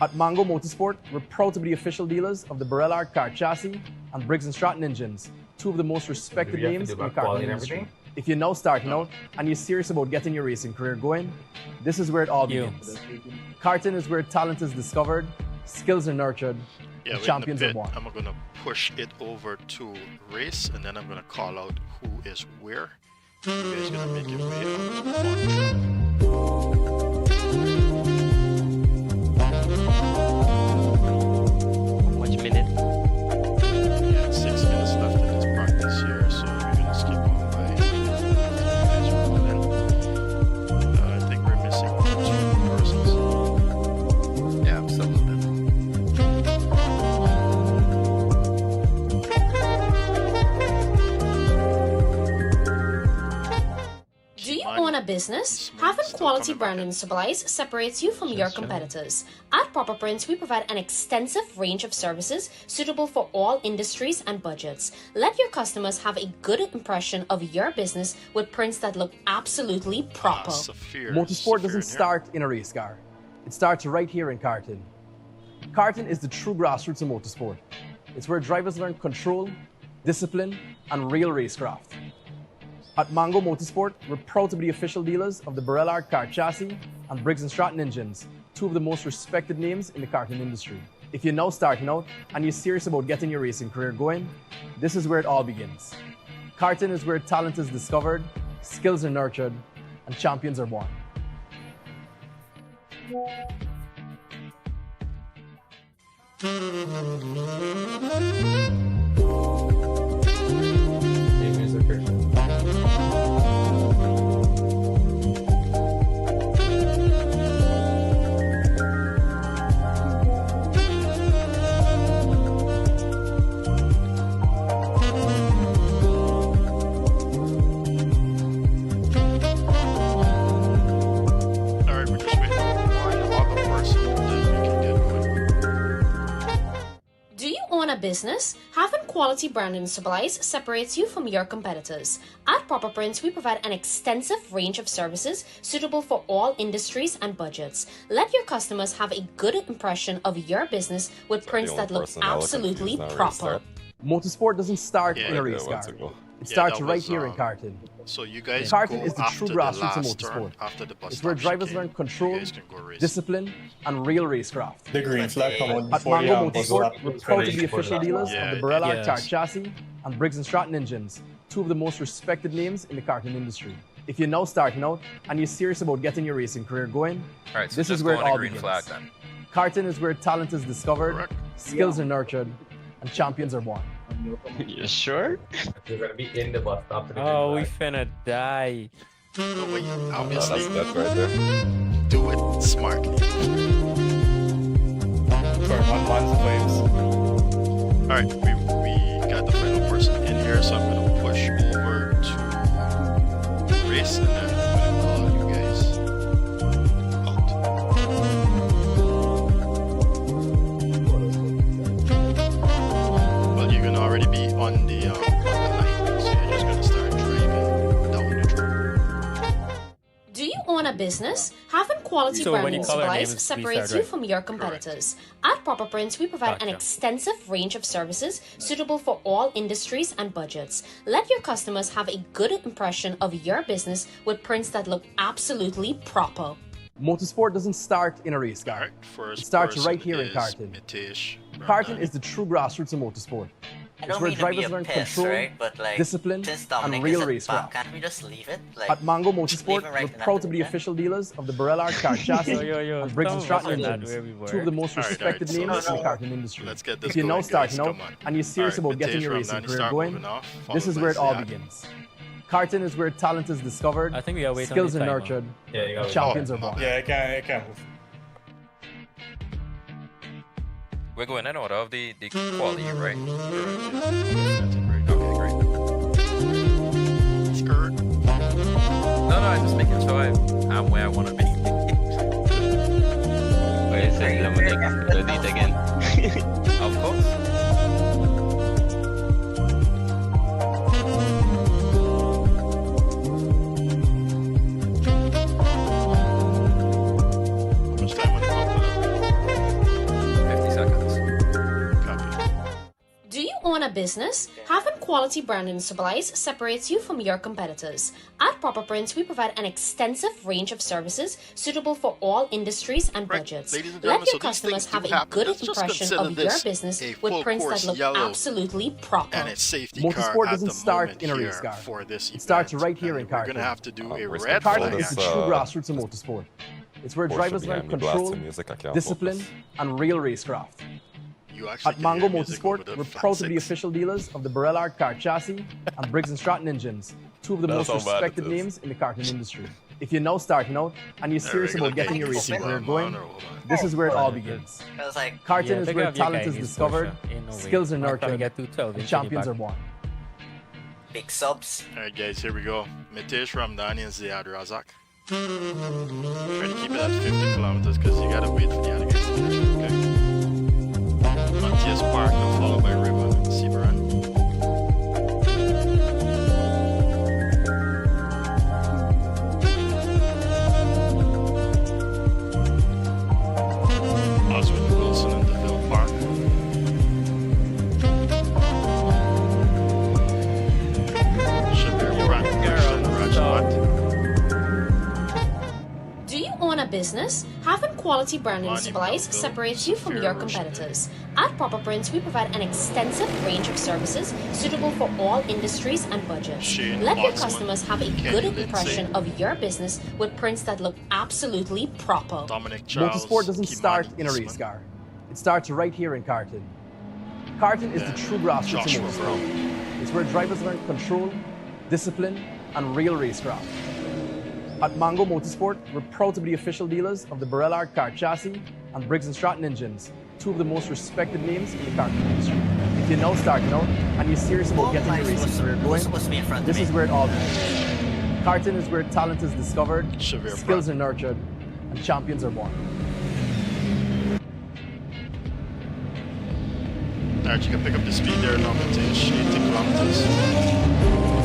At Mango Motorsport, we're proud to be the official dealers of the Barellard car chassis and Briggs & Stratton engines, two of the most respected names in the car industry. If you're now starting out and you're serious about getting your racing career going, this is where it all begins. Carton is where talent is discovered, skills are nurtured, and champions are born. I'm gonna push it over to race, and then I'm gonna call out who is where. You guys gonna make your way out to one track. Which minute? Yeah, 6 minutes left in this practice here, so we're gonna skip on by. As well, then. I think we're missing 2 persons. Yeah, absolutely. Do you own a business? Having quality branding supplies separates you from your competitors. At Proper Prints, we provide an extensive range of services suitable for all industries and budgets. Let your customers have a good impression of your business with prints that look absolutely proper. Motorsport doesn't start in a race car. It starts right here in Carton. Carton is the true grassroots of motorsport. It's where drivers learn control, discipline, and real racecraft. At Mango Motorsport, we're proud to be the official dealers of the Barellard car chassis and Briggs & Stratton engines, two of the most respected names in the karting industry. If you're now starting out and you're serious about getting your racing career going, this is where it all begins. Karting is where talent is discovered, skills are nurtured, and champions are born. Business, having quality branding supplies separates you from your competitors. At Proper Prints, we provide an extensive range of services suitable for all industries and budgets. Let your customers have a good impression of your business with prints that look absolutely proper. Motorsport doesn't start in a race car. It starts right here in Carton. So you guys Carton go is the after true the grassroots of last turn, motorsport. after the bus It's where stop drivers chicane. learn control, You guys can go race. discipline, and real racecraft. The green flag come on At before Mango you Motorsport, we're proud to be official dealers Yeah, of the Barellard yes. car chassis and Briggs & Stratton engines, two of the most respected names in the karting industry. If you're now starting out and you're serious about getting your racing career going, All right, so this just is where go it on a all green begins. flag then. Karting is where talent is discovered, Correct. skills are nurtured, and champions are born. You sure? You're gonna be in the bus stop. Oh, we finna die. But wait, Oh, obviously, that's right there. do it smartly. For 1 month waves. Alright, we got the final person in here, so I'm gonna push over to race, and then I'm gonna call you guys out. Well, you're gonna already be on the line, so you're just gonna start driving down the track. Do you own a business? Having quality So when branding you call our supplies names, we separates start you right. from your competitors. At Proper Prints, we provide an Gotcha. extensive range of services suitable for all industries and budgets. Let your customers have a good impression of your business with prints that look absolutely proper. Motorsport doesn't start in a race car. Alright, first It starts person right here in is Carton. Mitesh Karting Ramdhani. is the true grassroots of motorsport. I It's don't where mean to be drivers a learn piss, control, right? But like, discipline, since and Dominic real is at back, racecraft. can't we just leave it? Like, At Mango just leave Motorsport, it right we're in proud to be yeah? official dealers of the Barellard car chassis Yo, and Briggs & some Stratton of us are not engines, where we were. two of the most Alright, respected alright, names so- in the karting industry. Let's get this If you're now going, starting guys. out Come on. and you're serious Alright, about getting Mitesh your racing Ramdhani career start going, moving off, this followed is by where it all Ziad. begins. Karting is where talent is discovered, I think we gotta wait skills on are the timer. nurtured, Yeah, you and gotta champions are Oh, born. Yeah, I can't move. We're going in order of the quality, right? That's great. Okay, great. Skirt. No, I'm just making sure I'm where I want to be. Wait a second, I'm gonna do it again. Of course. How much time on the clock? 50 seconds. Copy. Do you own a business? Having quality branding supplies separates you from your competitors. At Proper Prints, we provide an extensive range of services suitable for all industries and Right, budgets. ladies and Let gentlemen, your so these customers things have do a happen. good Let's just impression consider of your this business a with full prints that course look yellow absolutely proper. and its safety Motorsport car at doesn't the start moment in a here race car. for this It starts event, right here and in we're Carthage. gonna have to do a respect red for Karting flag is the this, true action. grassroots of motorsport. It's where Porsche drivers learn behind me control, blasting music, I can't discipline, focus. and real racecraft. You actually At can Mango hear music over Motorsport, the we're Fan proud to be 6. official dealers of the Barrellard car chassis and Briggs & Stratton engines, two of the That's most how bad it respected is. names in the karting industry. If you're now starting out and you're serious Regular about getting guy, your you racing see career what I'm going, on, or hold on. this is where it all begins. Feels like Karting is take where out your talent guy, is he's discovered, Porsche. Ain't no way. skills are I'll probably nurtured, get 212 and in champions back. are born. big subs. Alright guys, here we go. Mitesh Ramdani and Ziad Razak. Try to keep it at 50 kilometers because you gotta wait for the other guys to catch up, okay? Matthias Parker followed by Ribbon and Seabrand. Oswald Wilson and DeVille Park. Shabir Frank and Rajawat. Do you own a business? Having quality branding Lonnie supplies Melville, separates you from your Sophia competitors. At Proper Prints, we provide an extensive range of services suitable for all industries and budgets. Shane Let your Watson, customers have a Kenny good Lindsay, impression of your business with prints that look absolutely proper. Dominic Charles. Motorsport doesn't Kimani start in a Eastman, race car. It starts right here in Carton. Carton is the then true grassroots of Joshua motorsport. Brown. It's where drivers learn control, discipline, and real racecraft. At Mango Motorsport, we're proud to be official dealers of the Barrellard car chassis and Briggs & Stratton engines, two of the most respected names in the karting industry. If you're now starting out and you're serious about getting your racing career going, supposed to be in front of this me. is where it all begins. Karting is where talent is discovered, Shavir skills Pratt. are nurtured, and champions are born. Alright, you can pick up the speed there now, Mitesh. 80 kilometers.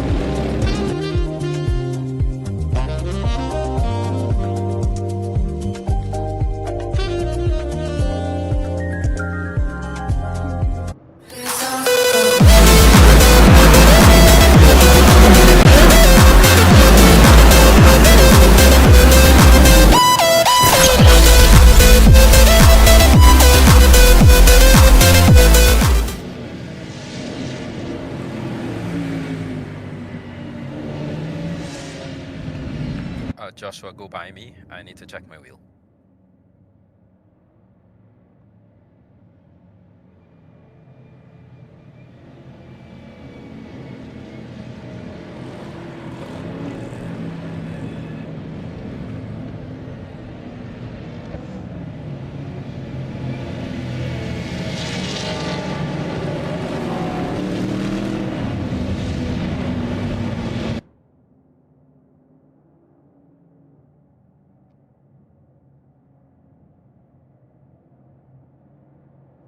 Joshua, go by me. I need to check my wheel.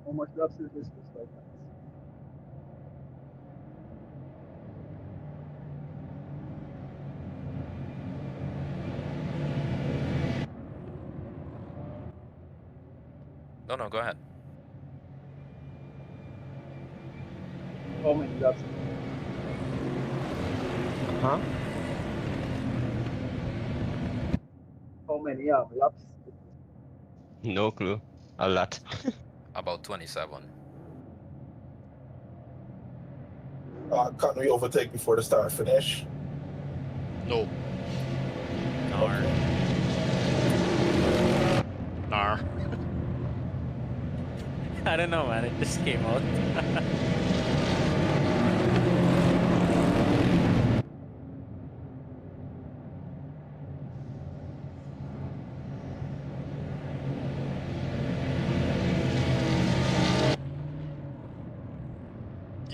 How much laps is this like? No, go ahead. How many laps? Huh? How many laps? No clue. A lot. About 27. Can't we overtake before the start finish? No. Nar. Nar. I don't know, man. It just came out.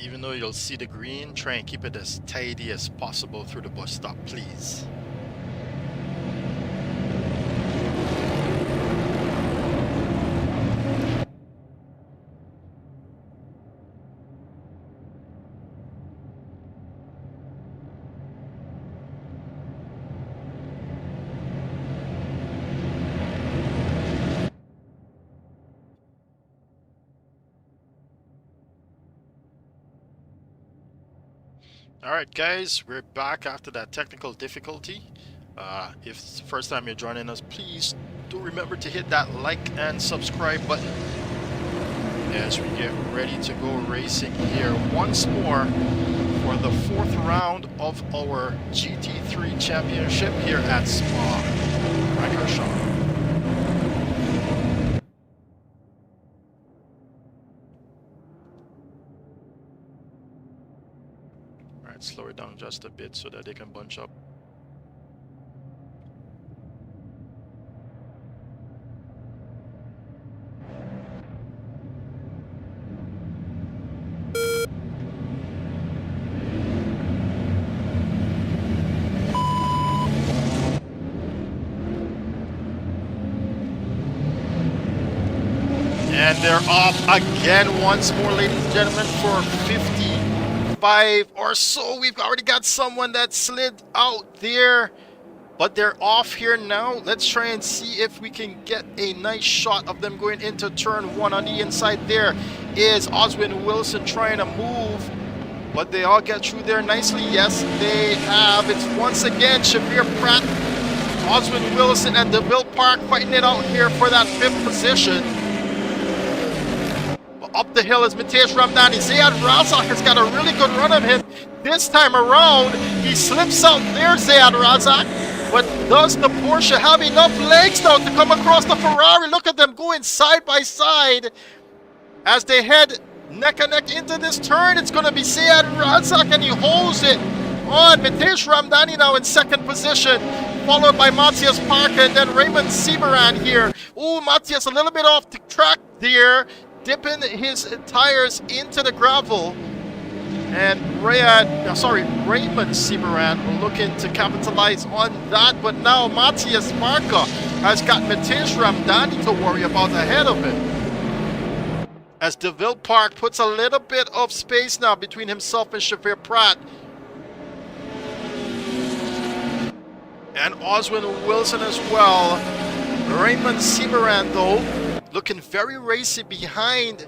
Even though you'll see the green, try and keep it as tidy as possible through the bus stop, please. Alright guys, we're back after that technical difficulty. If it's the first time you're joining us, please do remember to hit that like and subscribe button as we get ready to go racing here once more for the 4th round of our GT3 championship here at Spa-Francorchamps. Slow it down just a bit so that they can bunch up. And they're off again once more, ladies and gentlemen, for 55 or so. We've already got someone that slid out there, but they're off here now. Let's try and see if we can get a nice shot of them going into turn 1. On the inside there is Oswin Wilson trying to move, but they all get through there nicely. Yes, they have. It's once again Shavir Pratt, Oswin Wilson, and DeVille Park fighting it out here for that 5th position. Up the hill is Matej Ramdani. Zayad Razak has got a really good run of him. This time around, he slips out there, Zayad Razak. But does the Porsche have enough legs now to come across the Ferrari? Look at them going side by side as they head neck and neck into this turn. It's going to be Zayad Razak, and he holds it on. Matej Ramdani now in 2nd position, followed by Matthias Parker and then Raymond Seameran here. Ooh, Matthias a little bit off the track there, dipping his tires into the gravel, and Raymond Seameran looking to capitalize on that, but now Matthias Marca has got Matej Ramdani to worry about ahead of him, as DeVille Park puts a little bit of space now between himself and Shavir Pratt. And Oswin Wilson as well. Raymond Seameran though looking very racy behind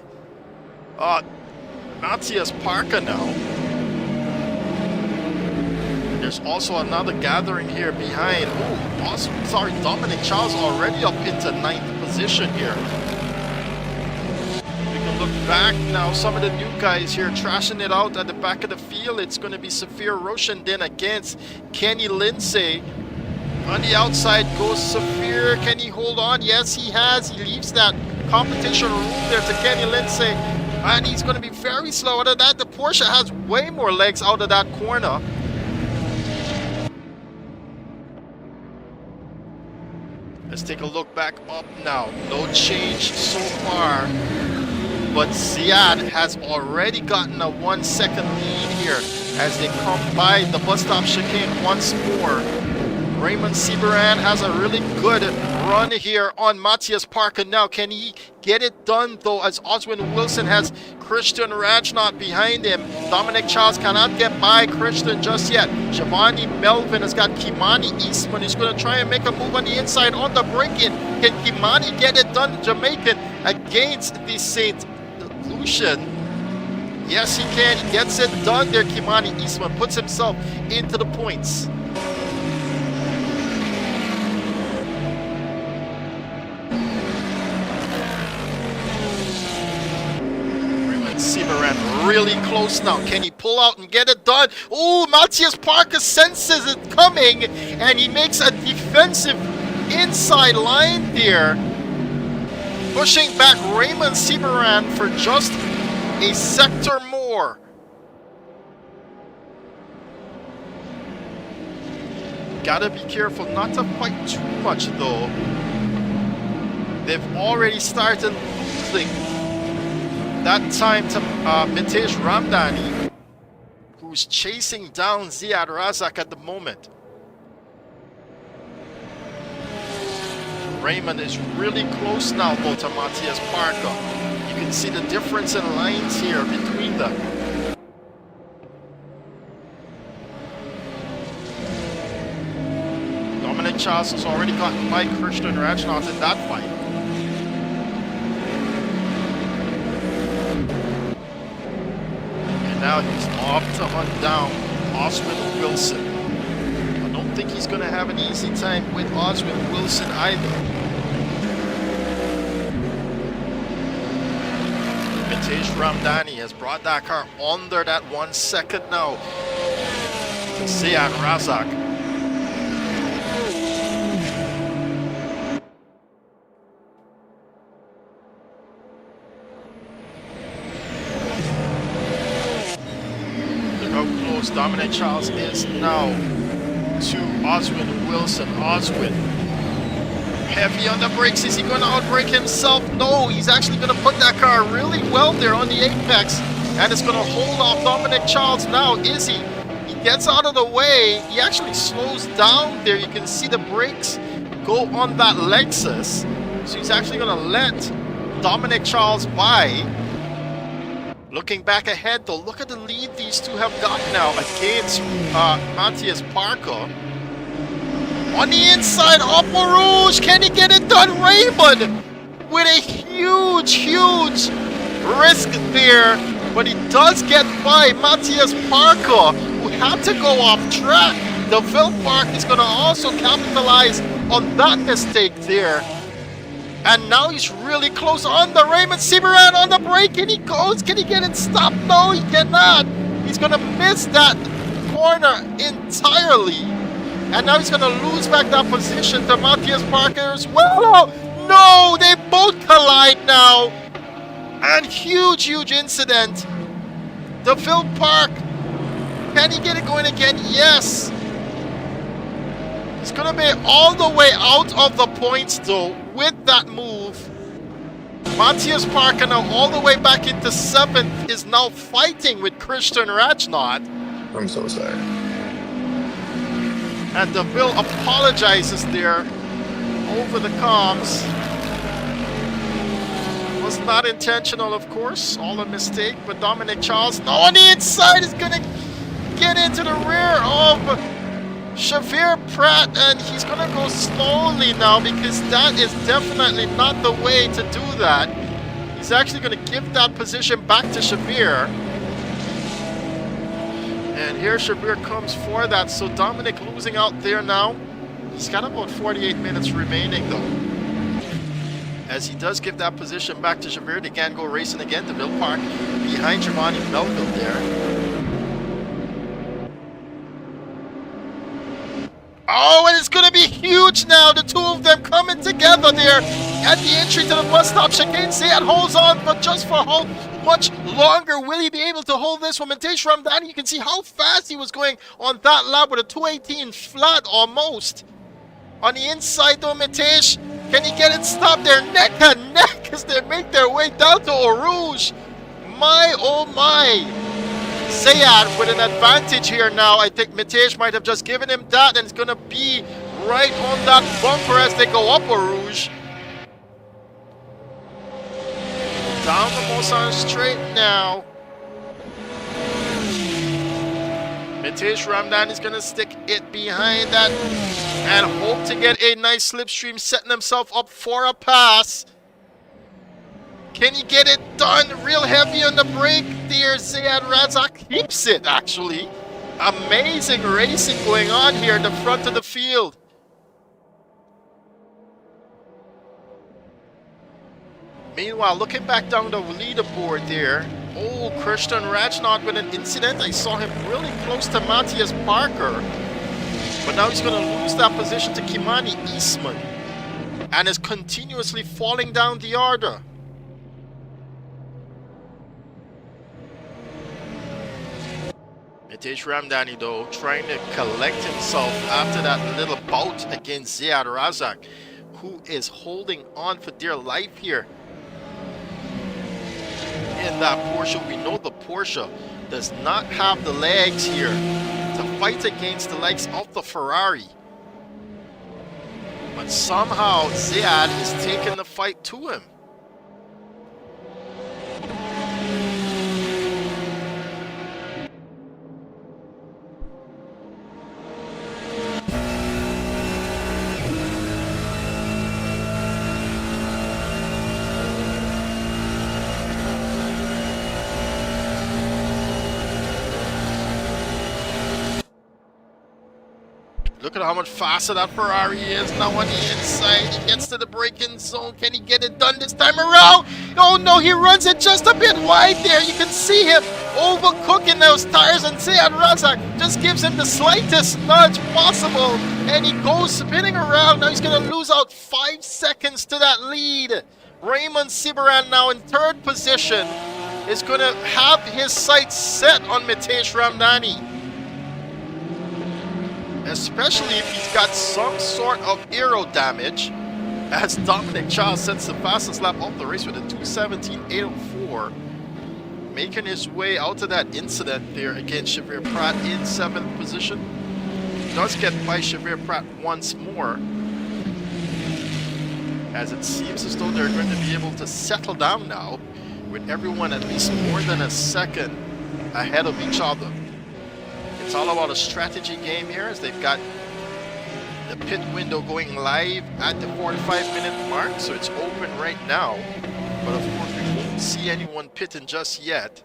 Matthias Parker now. And there's also another gathering here behind. Oh, awesome. Sorry, Dominic Charles already up into 9th position here. We can look back now. Some of the new guys here trashing it out at the back of the field. It's going to be Safir Roshandin against Kenny Lindsay. On the outside goes Safir. Can he hold on? Yes, he has. He leaves that competition room there to Kenny Lindsay, and he's going to be very slow. Out of that, the Porsche has way more legs out of that corner. Let's take a look back up now. No change so far, but Ziad has already gotten a 1-second lead here as they come by the bus stop chicane once more. Raymond Seameran has a really good run here on Matthias Parker now. Can he get it done though, as Oswin Wilson has Christian Rajnot behind him? Dominic Charles cannot get by Christian just yet. Giovanni Melvin has got Kimani Eastman. He's going to try and make a move on the inside on the break-in. Can Kimani get it done, Jamaican, against the St. Lucian? Yes, he can. He gets it done there. Kimani Eastman puts himself into the points. Seameran really close now. Can he pull out and get it done? Oh, Matthias Parker senses it coming, and he makes a defensive inside line there, pushing back Raymond Seameran for just a sector more. Gotta be careful not to fight too much though. They've already started losing that time to Mitesh Ramdani, who's chasing down Ziad Razak at the moment. Raymond is really close now though to Matthias Parker. You can see the difference in lines here between them. Dominic Charles has already gotten by Christian Rajnath in that fight. And now he's off to hunt down Oswin Wilson. I don't think he's going to have an easy time with Oswin Wilson either. Mitesh Ramdani has brought that car under that 1 second now. Ziad Razak. Look how close Dominic Charles is now to Oswin Wilson. Oswin, heavy on the brakes. Is he going to outbrake himself? No, he's actually going to put that car really well there on the apex, and it's going to hold off Dominic Charles now. Is he? He gets out of the way. He actually slows down there. You can see the brakes go on that Lexus. So he's actually going to let Dominic Charles by. Looking back ahead though, look at the lead these two have got now against Matthias Parker. On the inside, Opera Rouge, can he get it done? Raymond with a huge risk there, but he does get by Matthias Parker, who had to go off track. The Park is going to also capitalize on that mistake there. And now he's really close on the Raymond Severan on the brake, and he goes. Can he get it stopped? No, he cannot. He's going to miss that corner entirely. And now he's going to lose back that position to Matthias Parker as well. No, they both collide now. And huge incident. The Park. Can he get it going again? Yes. He's going to be all the way out of the points though with that move. Matthias Parker now all the way back into 7th is now fighting with Christian Rajnath. I'm so sorry. And DeVille apologizes there over the comms. Was not intentional, of course. All a mistake, but Dominic Charles now on the inside is going to get into the rear of Xavier Pratt, and he's going to go slowly now because that is definitely not the way to do that. He's actually going to give that position back to Xavier. And here Xavier comes for that, so Dominic losing out there now. He's got about 48 minutes remaining though. As he does give that position back to Xavier, they can go racing again. DeVille Park behind Giovanni Melville there. Oh, and it's going to be huge now. The two of them coming together there at the entry to the bus stop. Chicane Ziad holds on, but just for how much longer will he be able to hold this one? Mitesh Ramdani, you can see how fast he was going on that lap with a 218 flat almost. On the inside though, Mitesh, can he get it stopped there? Neck and neck as they make their way down to Eau Rouge. My, oh my. Ziad with an advantage here now. I think Mitesh might have just given him that, and it's going to be right on that bumper as they go up Eau Rouge. Down the Mosan straight now. Mitesh Ramdan is going to stick it behind that and hope to get a nice slipstream, setting himself up for a pass. Can he get it done? Real heavy on the brake there. Ziad Razak keeps it, actually. Amazing racing going on here in the front of the field. Meanwhile, looking back down the leaderboard there. Oh, Christian Rajnath with an incident. I saw him really close to Matthias Parker. But now he's going to lose that position to Kimani Eastman. And is continuously falling down the order. Mitesh Ramdani though, trying to collect himself after that little bout against Ziad Razak, who is holding on for dear life here in that Porsche. We know the Porsche does not have the legs here to fight against the likes of the Ferrari. But somehow Ziad is taking the fight to him. Look at how much faster that Ferrari is now on the inside. He gets to the braking zone. Can he get it done this time around? Oh no, he runs it just a bit wide there. You can see him overcooking those tires, and Ziad Razak just gives him the slightest nudge possible. And he goes spinning around. Now he's going to lose out 5 seconds to that lead. Raymond Sibaran now in 3rd position is going to have his sights set on Mitesh Ramdani. Especially if he's got some sort of aero damage, as Dominic Charles sets the fastest lap of the race with a 2:17.804, making his way out of that incident there against Xavier Pratt in 7th position. Does get by Xavier Pratt once more, as it seems as though they're going to be able to settle down now with everyone at least more than a second ahead of each other. It's all about a strategy game here, as they've got the pit window going live at the 45-minute mark, so it's open right now. But of course, we won't see anyone pitting just yet.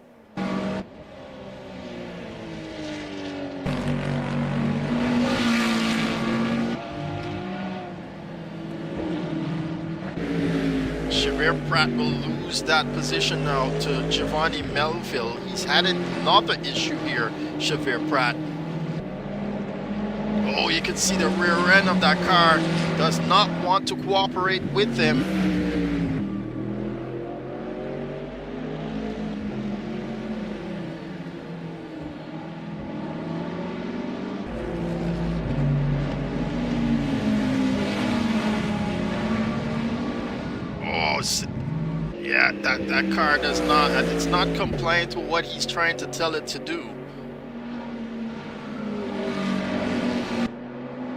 Xavier Pratt will lose that position now to Giovanni Melville. He's had another issue here, Xavier Pratt. Oh, you can see the rear end of that car does not want to cooperate with him. Yeah, that car does not, it's not compliant to what he's trying to tell it to do.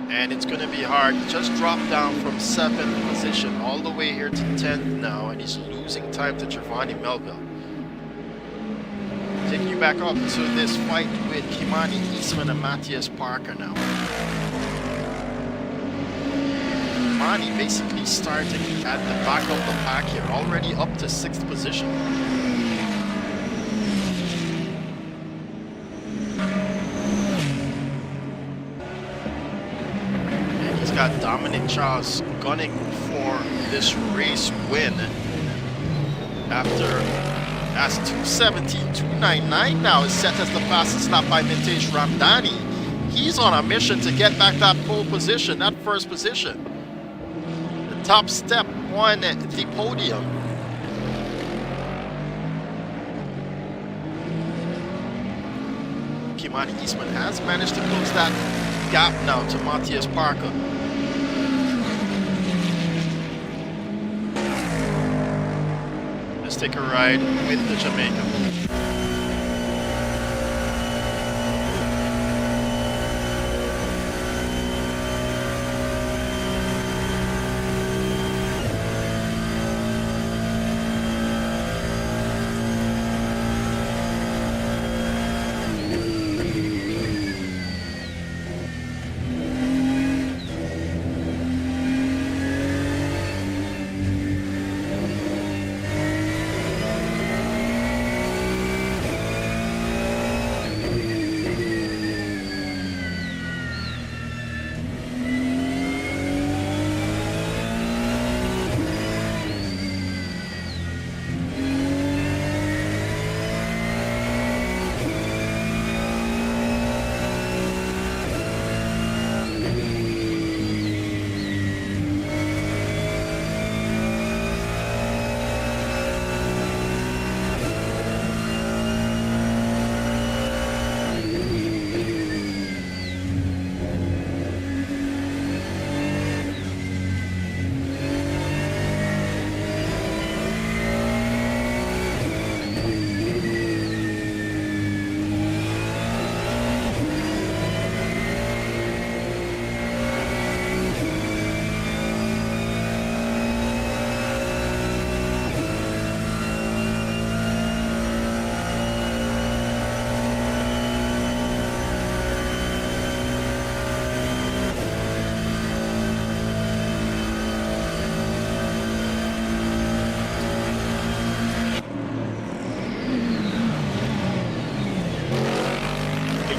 And it's going to be hard. He just dropped down from 7th position all the way here to 10th now, and he's losing time to Giovanni Melville. Taking you back up to this fight with Kimani Eastman and Matthias Parker now. Kimani basically starting at the back of the pack here, already up to 6th position. And he's got Dominic Charles gunning for this race win after that's 2:17.299 now is set as the fastest lap by Mitesh Ramdani. He's on a mission to get back that pole position, that 1st position. Top step on the podium. Kimani Eastman has managed to close that gap now to Matthias Parker. Let's take a ride with the Jamaican.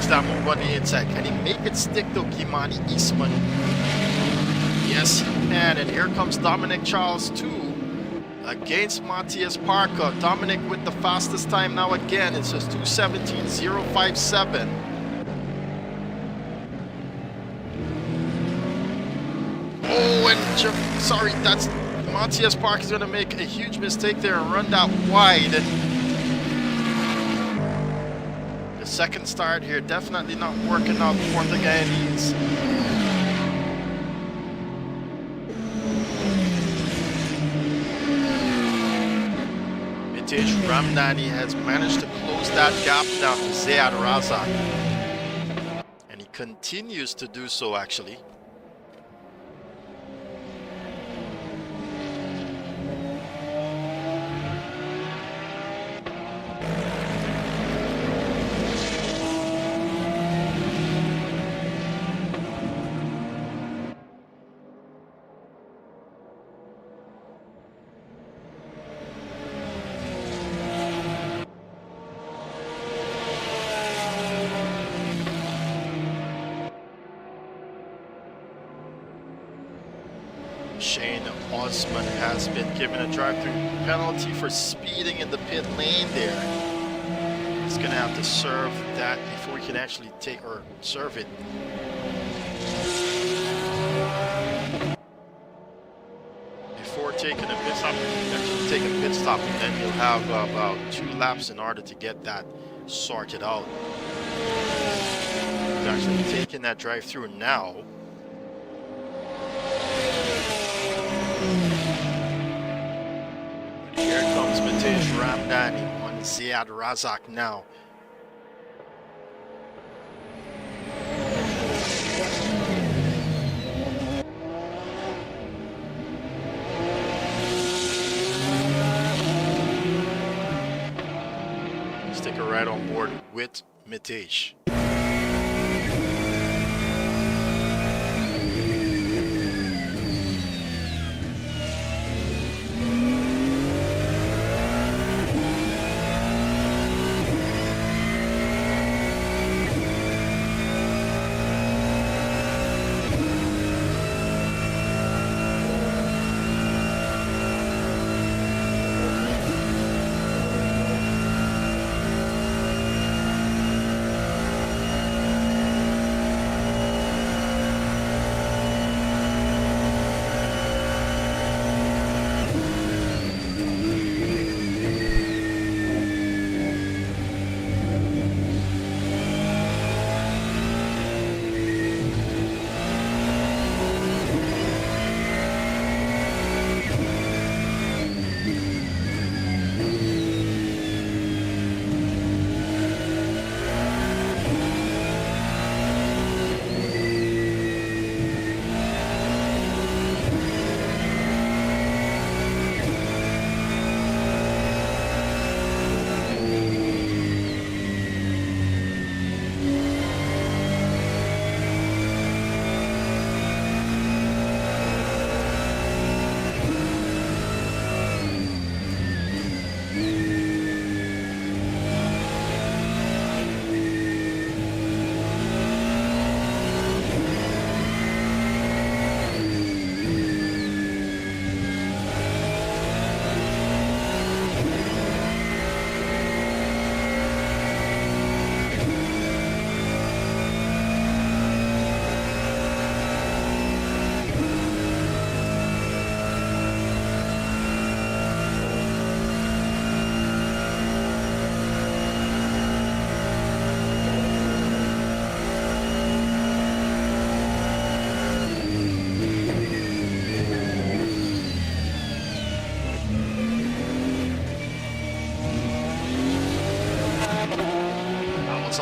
makes that move on the inside. Can he make it stick though, Kimani Eastman? Yes, he can. And here comes Dominic Charles too against Matthias Parker. Dominic with the fastest time now again. It says 2:17.057. Oh, and sorry, that's Matthias Parker is going to make a huge mistake there and run that wide. The second start here definitely not working out for the Guyanese. Mitesh Ramdani has managed to close that gap now to Ziad Razak. And he continues to do so actually. Shane Osman has been given a drive-through penalty for speeding in the pit lane there. He's going to have to serve that before he can actually take or serve it. Before taking a pit stop, actually take a pit stop, and then you'll have about 2 laps in order to get that sorted out. He's actually taking that drive-through now. Here comes Mitesh Ramdani on Ziad Razak now. Stick right on board with Mitesh.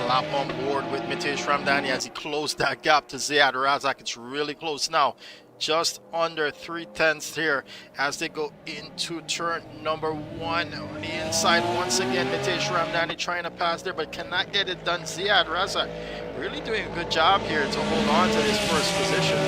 Lap on board with Mitesh Ramdani as he closed that gap to Ziad Razak. It's really close now, just under 3/10 here as they go into turn number 1 on the inside. Once again, Mitesh Ramdani trying to pass there but cannot get it done. Ziad Razak really doing a good job here to hold on to his first position.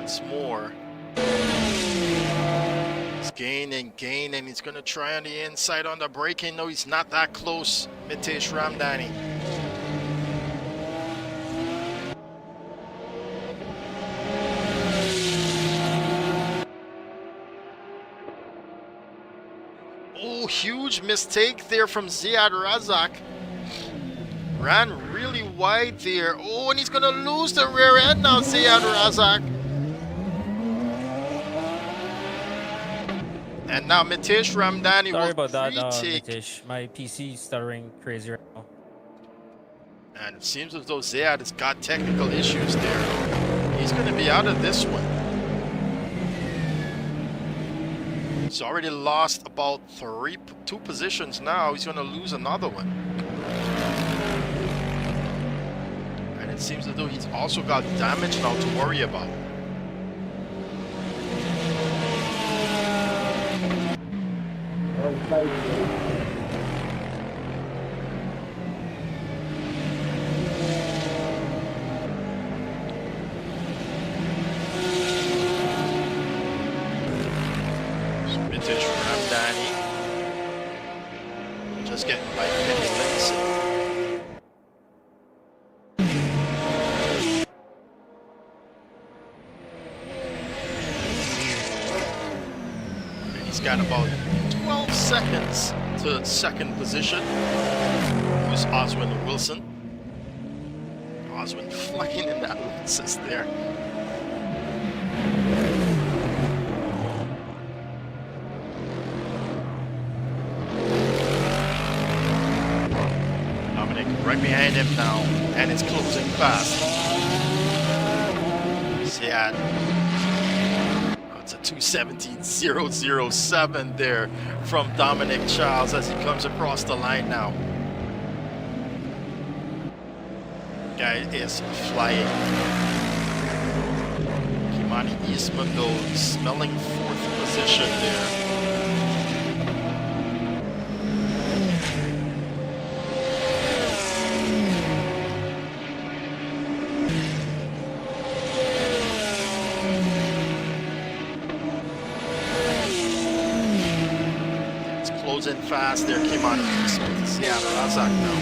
once more. He's gaining. He's going to try on the inside on the braking. No, he's not that close, Mitesh Ramdhani. Oh, huge mistake there from Ziad Razak. Ran really wide there. Oh, and he's going to lose the rear end now, Ziad Razak. And now Mitesh Ramdhani Sorry will about that, retake. Mitesh. My PC is stuttering crazy right now. And it seems as though Ziad has got technical issues there. He's going to be out of this one. He's already lost about two positions now. He's going to lose another one. And it seems as though he's also got damage now to worry about. Mitesh Ramdhani just getting by Kenny Lindsay. And he's got about 12 seconds to second position. Who's Oswin Wilson? Oswin flying in that Lexus there. Dominic right behind him now, and it's closing fast. Ziad. It's a 2:17.007 there from Dominic Charles as he comes across the line now. Guy is flying. Kimani Eastman though smelling fourth position there. Closing fast there, Kimani Eastman to Ziad Razak now.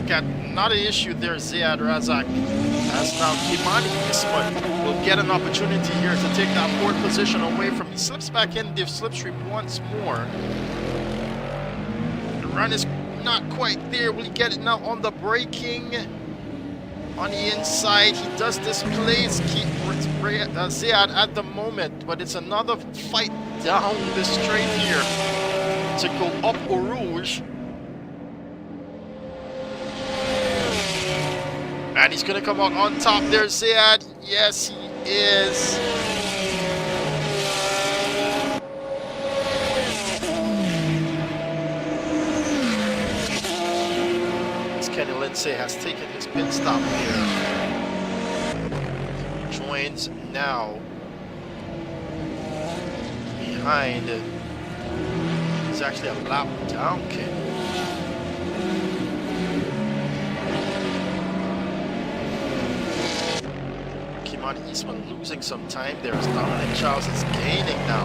Got another issue there, Ziad Razak. As now Kimani Eastman will get an opportunity here to take that fourth position away from. He slips back in the slipstream once more. The run is not quite there. Will he get it now on the braking? On the inside, he does displace Ziad at the moment, but it's another fight down the straight here to go up Eau Rouge. And he's going to come out on top there, Ziad. Yes, he is. It's Kenny Lindsay has taken his pit stop here. Joins now behind. He's actually a lap down, Kenny. Kimani Eastman losing some time there as Dominic Charles is gaining now.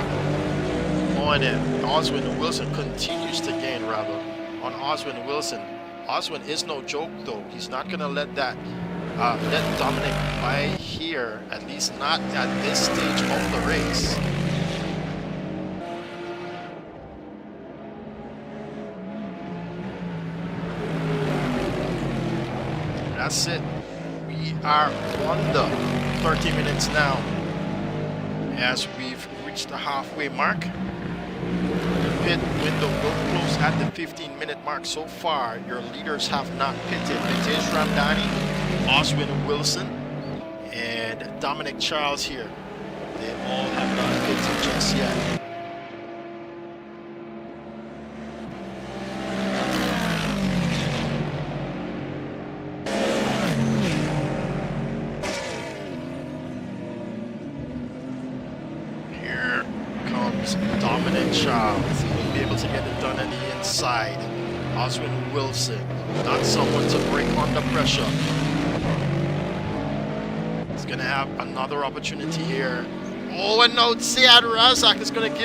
On it, Oswin Wilson continues to gain rather on Oswin Wilson. Oswin is no joke though. He's not gonna let that let Dominic by here, at least not at this stage of the race. That's it. We are on the 30 minutes now as we've reached the halfway mark. The pit window will close at the 15-minute mark. So far, your leaders have not pitted. Mitesh Ramdani, Oswin Wilson, and Dominic Charles here. They all have not pitted just yet. Dominic Charles, he will be able to get it done at the inside. Oswin Wilson, not someone to break under pressure. He's going to have another opportunity here. Oh, and now Ziad Razak is going to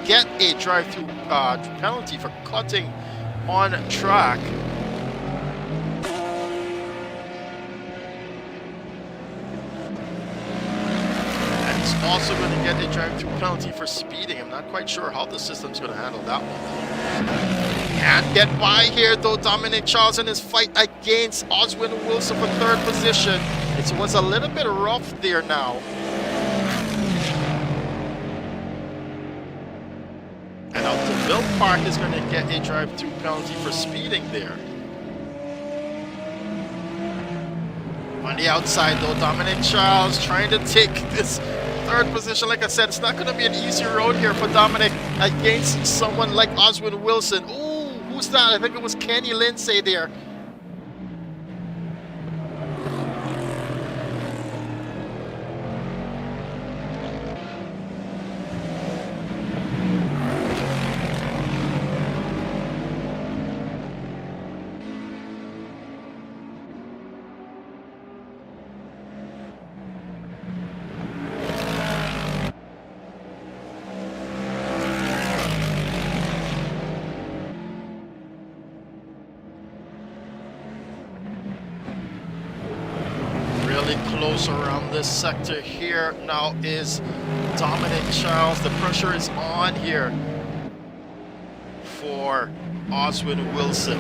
get a drive-through penalty for cutting on track. Also going to get a drive-through penalty for speeding. I'm not quite sure how the system's going to handle that one. Can't get by here though. Dominic Charles in his fight against Oswin Wilson for third position. It was a little bit rough there now. And now DeVille Park is going to get a drive-through penalty for speeding there. On the outside though, Dominic Charles trying to take this third position. Like I said, it's not going to be an easy road here for Dominic against someone like Oswin Wilson. Ooh, who's that? I think it was Kenny Lindsay there. Close around this sector here now is Dominic Charles. The pressure is on here for Oswin Wilson.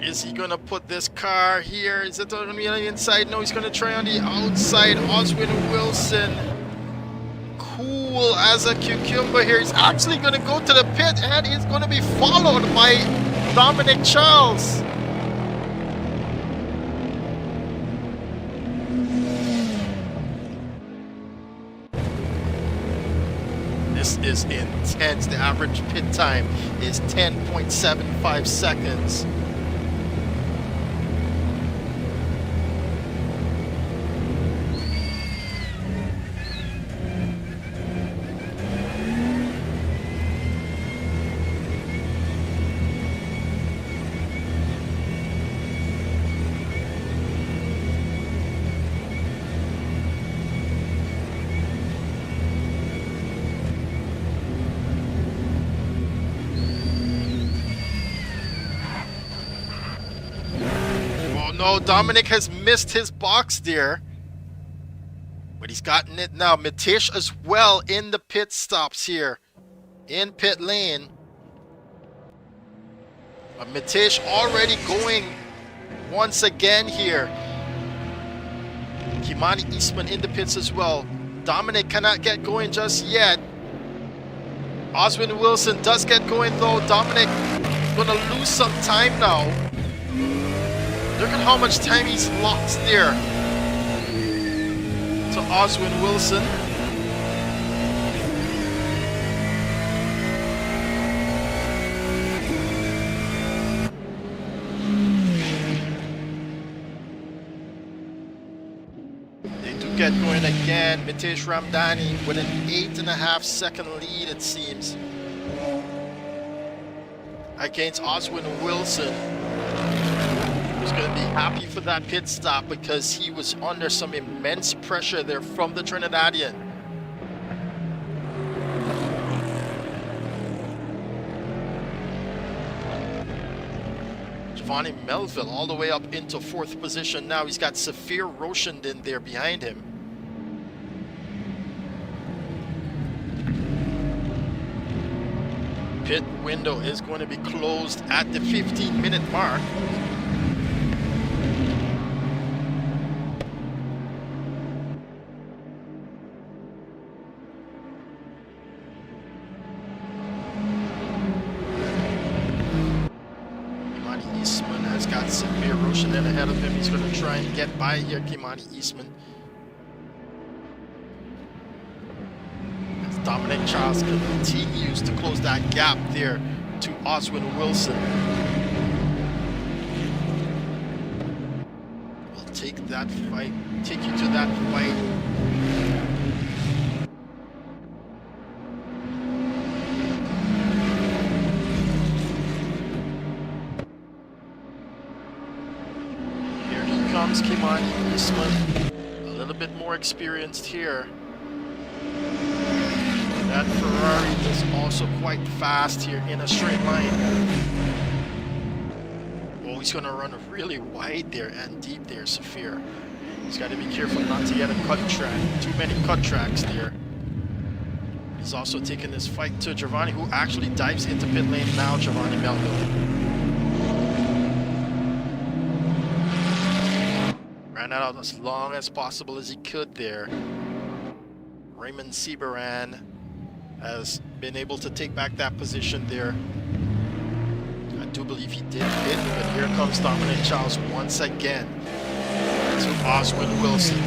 Is he gonna put this car here? Is it gonna be on the inside? No, he's gonna try on the outside. Oswin Wilson, cool as a cucumber here. He's actually gonna go to the pit and he's gonna be followed by Dominic Charles. This is intense. The average pit time is 10.75 seconds. No, Dominic has missed his box there. But he's gotten it now. Mitesh as well in the pit stops here. In pit lane. But Mitesh already going once again here. Kimani Eastman in the pits as well. Dominic cannot get going just yet. Oswin Wilson does get going though. Dominic gonna lose some time now. Look at how much time he's lost there to Oswin Wilson. Get going again. Mitesh Ramdhani with an 8.5 second lead, it seems, against Oswin Wilson, who's going to be happy for that pit stop because he was under some immense pressure there from the Trinidadian. Giovanni Melville all the way up into 4th position now. He's got Saphir Roshandin there behind him. Pit window is going to be closed at the 15-minute mark. Kimani Eastman has got Saphir Roshandin ahead of him. He's going to try and get by here, Kimani Eastman. Dominic Charles continues to close that gap there to Oswin Wilson. We'll take that fight, take you to that fight. Here he comes, Kimani Eastman. A little bit more experienced here. That Ferrari is also quite fast here in a straight line. Oh, he's going to run really wide there and deep there, Saphir. He's got to be careful not to get a cut track. Too many cut tracks there. He's also taking this fight to Giovanni, who actually dives into pit lane now, Giovanni Melville. Ran out as long as possible as he could there. Raymond Seabaran has been able to take back that position there. I do believe he did hit, but here comes Dominic Charles once again to Oswin Wilson.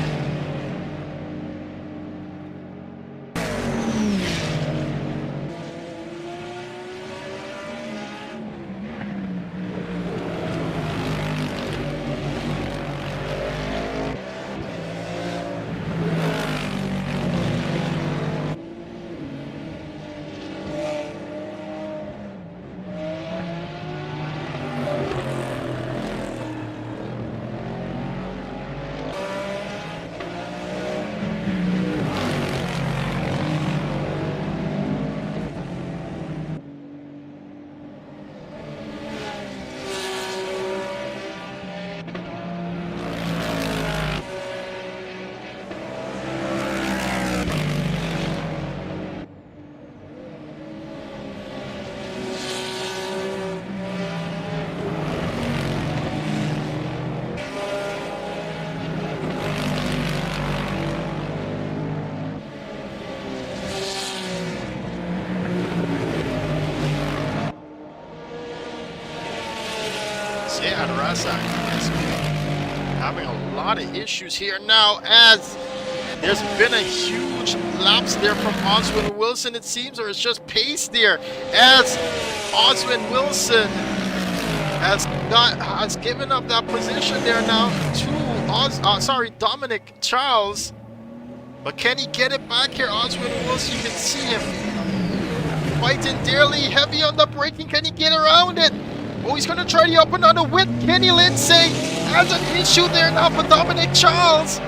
Having a lot of issues here now, as there's been a huge lapse there from Oswin Wilson, it seems, or it's just pace there, as Oswin Wilson has given up that position there now to Dominic Charles. But can he get it back here? Oswin Wilson, you can see him fighting dearly, heavy on the braking. Can he get around it? Oh, he's going to try the up and under with Kenny Lindsay. Has an issue there now for Dominic Charles.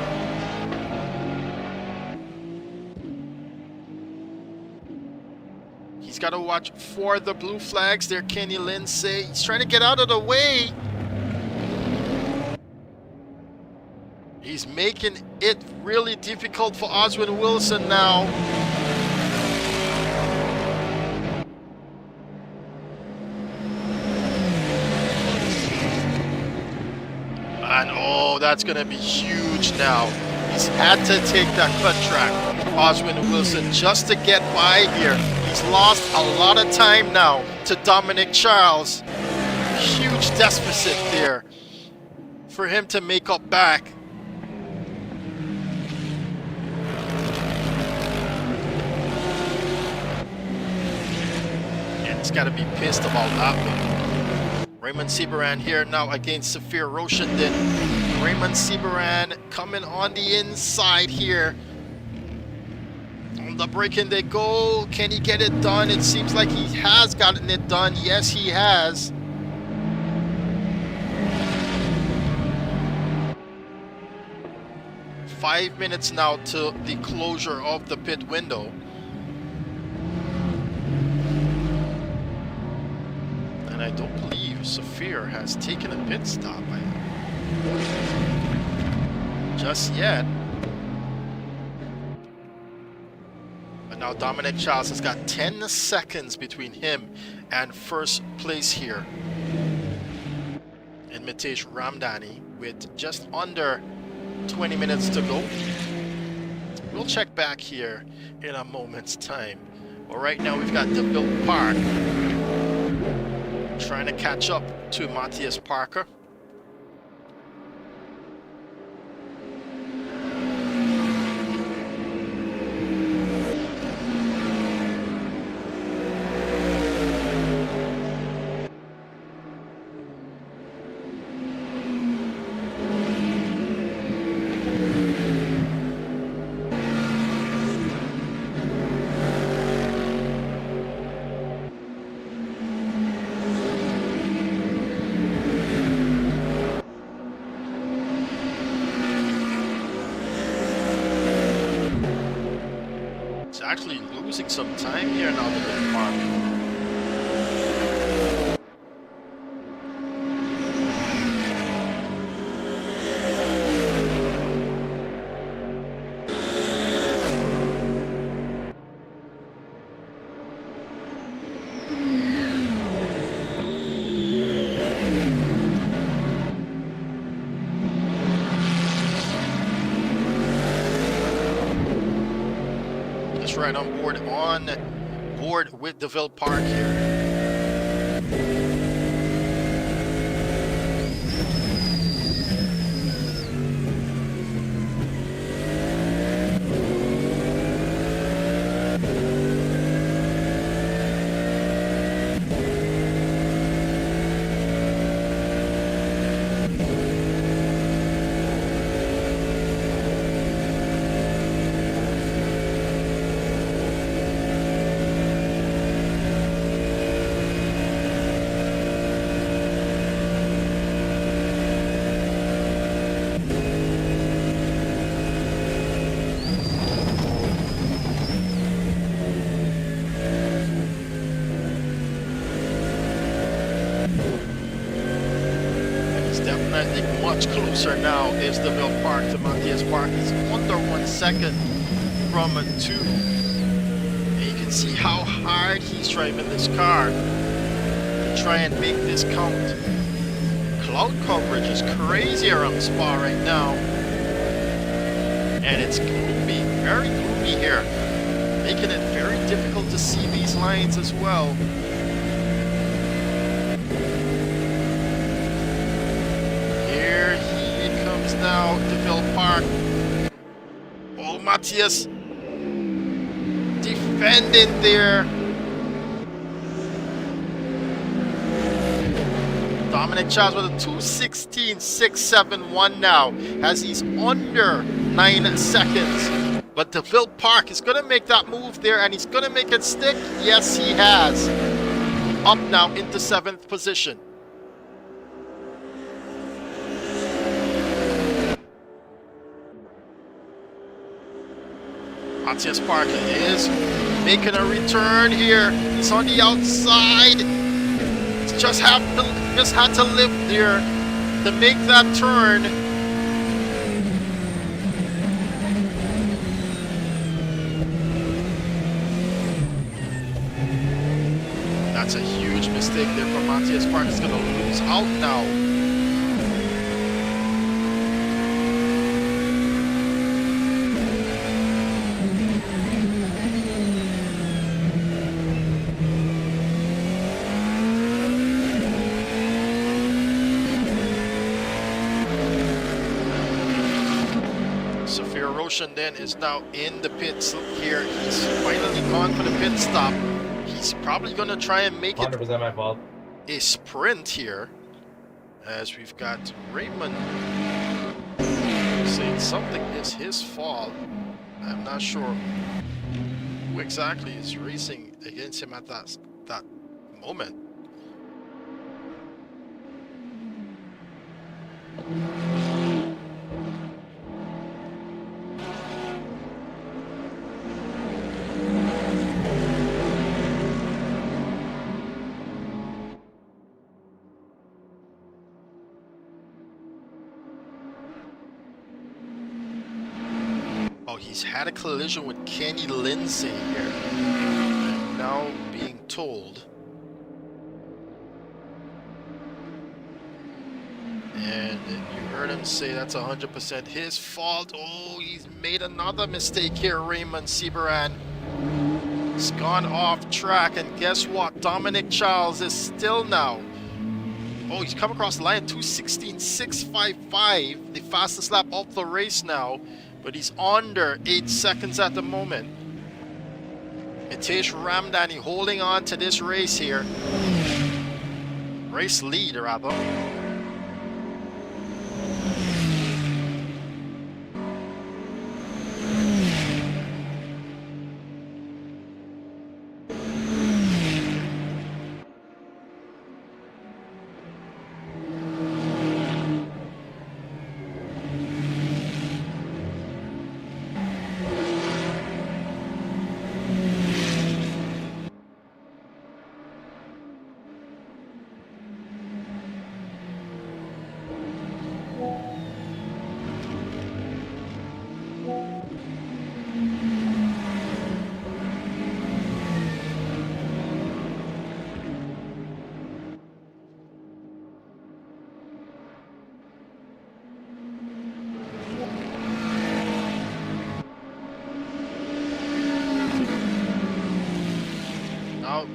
He's got to watch for the blue flags there, Kenny Lindsay. He's trying to get out of the way. He's making it really difficult for Oswin Wilson now. And oh, that's going to be huge now. He's had to take that cut track, Oswin Wilson, just to get by here. He's lost a lot of time now to Dominic Charles. Huge deficit there for him to make up back. And he's got to be pissed about that one. Raymond Seabaran here now against Saphir Roshandin. Raymond Seabaran coming on the inside here. On the break-in they go. Can he get it done? It seems like he has gotten it done. Yes, he has. Five minutes now to the closure of the pit window. And I don't believe Saphir has taken a pit stop just yet. But now Dominic Charles has got 10 seconds between him and first place here. And Mitesh Ramdani with just under 20 minutes to go. We'll check back here in a moment's time. Well, right now we've got DeVille Park trying to catch up to Matthias Parker. Actually losing some time here now, the DeVille Park. Right on board with DeVille Park here. Much closer now is DeVille Park to Matthias Park. He's under 1 second from 2. And you can see how hard he's driving this car to try and make this count. Cloud coverage is crazy around Spa right now. And it's gloomy, very gloomy here, making it very difficult to see these lines as well. Now DeVille Park. Oh, Matthias defending there. Dominic Charles with a 2:16.671 now, as he's under 9 seconds. But DeVille Park is going to make that move there, and he's going to make it stick. Yes, he has. Up now into 7th position. Matthias Parker is making a return here. He's on the outside. He's just had to live there to make that turn. That's a huge mistake there from Matthias Parker. He's going to lose out now. Roshan then is now in the pits here. He's finally gone for the pit stop. He's probably going to try and make it 100% my fault. a sprint here, as we've got Raymond saying something is his fault. I'm not sure who exactly is racing against him at that moment. Oh, he's had a collision with Kenny Lindsay here. And now being told. And you heard him say that's 100% his fault. Oh, he's made another mistake here, Raymond Seabaran. He's gone off track, and guess what? Dominic Charles is still now. Oh, he's come across the line 2:16.655, the fastest lap of the race now. But he's under 8 seconds at the moment. Mitesh Ramdhani holding on to this race here. Race lead, rather.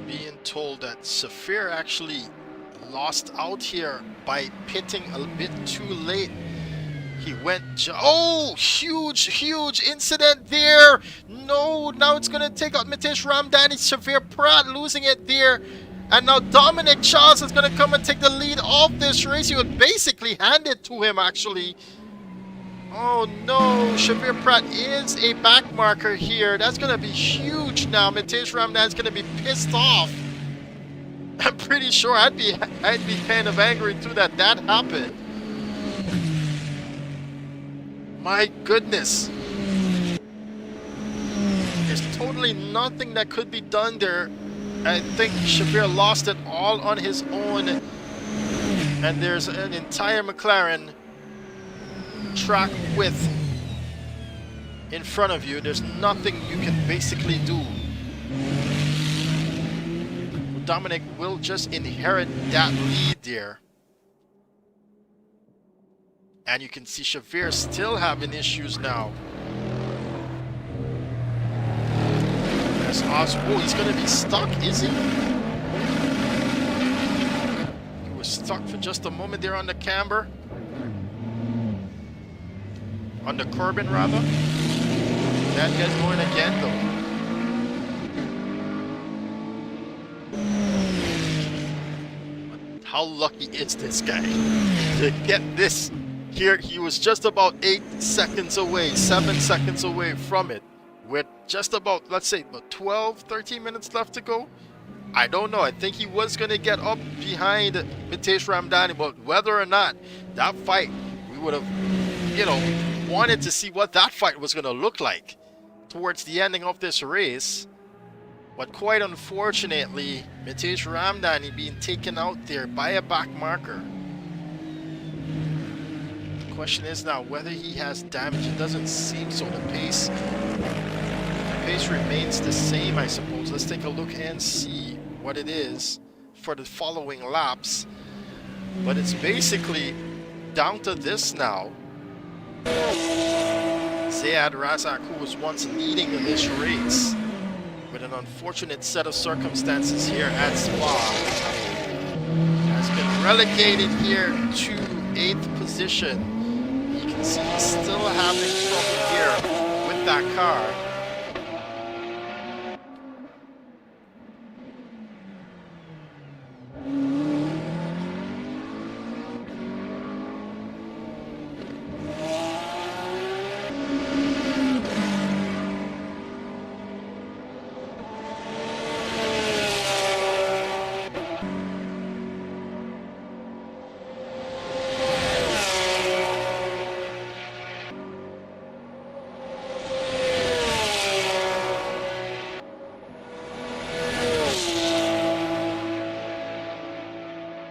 Being told that Safir actually lost out here by pitting a bit too late. He went, oh, huge incident there. No, now it's going to take out Mitesh Ramdhani. Safir Pratt losing it there. And now Dominic Charles is going to come and take the lead of this race. He would basically hand it to him, actually. Oh no, Shavir Pratt is a back marker here. That's going to be huge now. Mitesh Ramdhani is going to be pissed off. I'm pretty sure I'd be kind of angry too that happened. My goodness. There's totally nothing that could be done there. I think Shavir lost it all on his own. And there's an entire McLaren track width in front of you. There's nothing you can basically do. Dominic will just inherit that lead there. And you can see Shavir still having issues now. There's Oz. Oh, he's going to be stuck, is he? He was stuck for just a moment there on the camber. On the Corbin, rather. That guy's going again, though. But how lucky is this guy to get this here? He was just about 8 seconds away, 7 seconds away from it. With just about, let's say, about 12, 13 minutes left to go. I don't know. I think he was going to get up behind Mitesh Ramdhani, but whether or not that fight, we would have, you know, wanted to see what that fight was going to look like towards the ending of this race. But quite unfortunately, Mitesh Ramdhani being taken out there by a back marker. The question is now whether he has damage. It doesn't seem so. The pace remains the same, I suppose. Let's take a look and see what it is for the following laps. But it's basically down to this now. Zayad Razak, who was once leading in this race, with an unfortunate set of circumstances here at Spa, has been relegated here to 8th position. You can see he's still having trouble here with that car.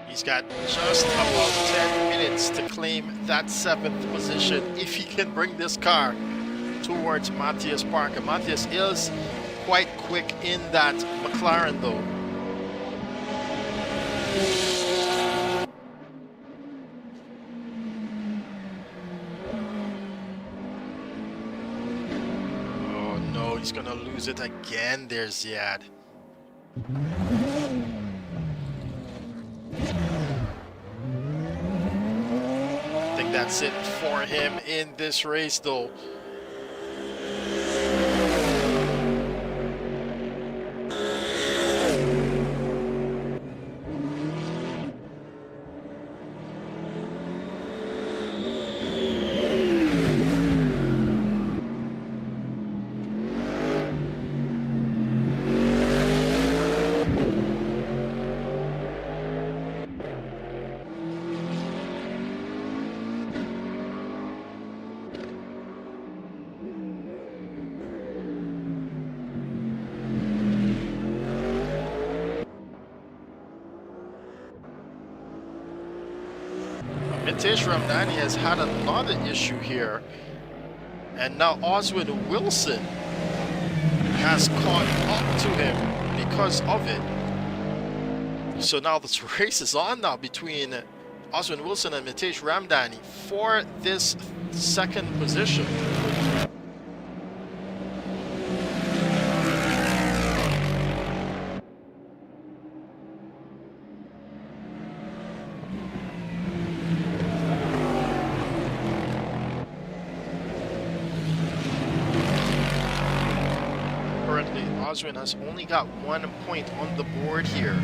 He's got just about 10 minutes to claim that 7th position if he can bring this car towards Matthias Parker. Matthias is quite quick in that McLaren though. Oh no, he's gonna lose it again. There's Ziad. I think that's it for him in this race though. Mitesh Ramdani has had another issue here, and now Oswin Wilson has caught up to him because of it. So now this race is on now between Oswin Wilson and Mitesh Ramdani for this 2nd position. Oswin has only got 1 point on the board here.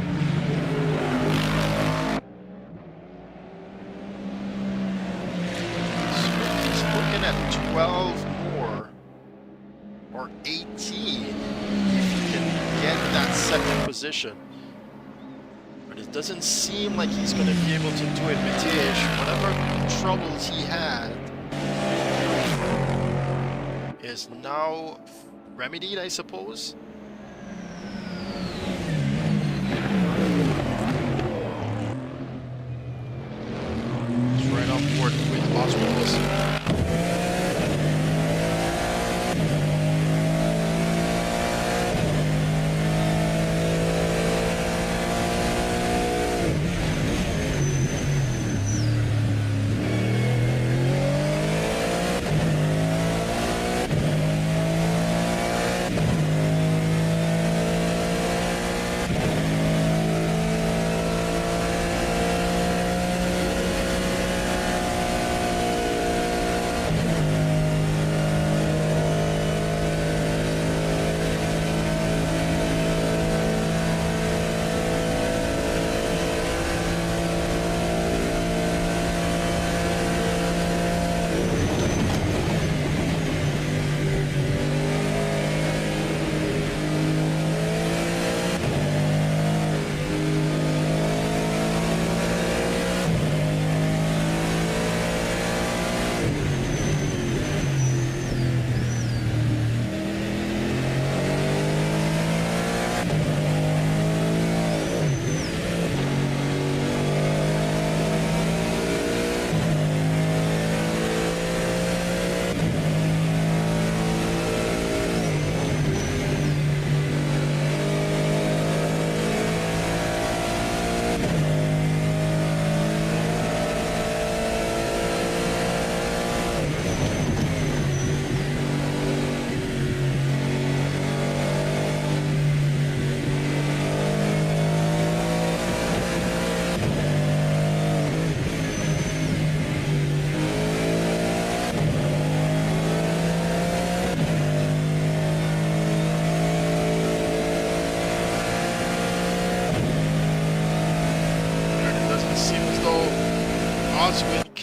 So he's looking at 12 more, or 18, if he can get that 2nd position. But it doesn't seem like he's going to be able to do it. Mitesh, whatever troubles he had, is now remedied, I suppose. Right on board with Oswald Wilson.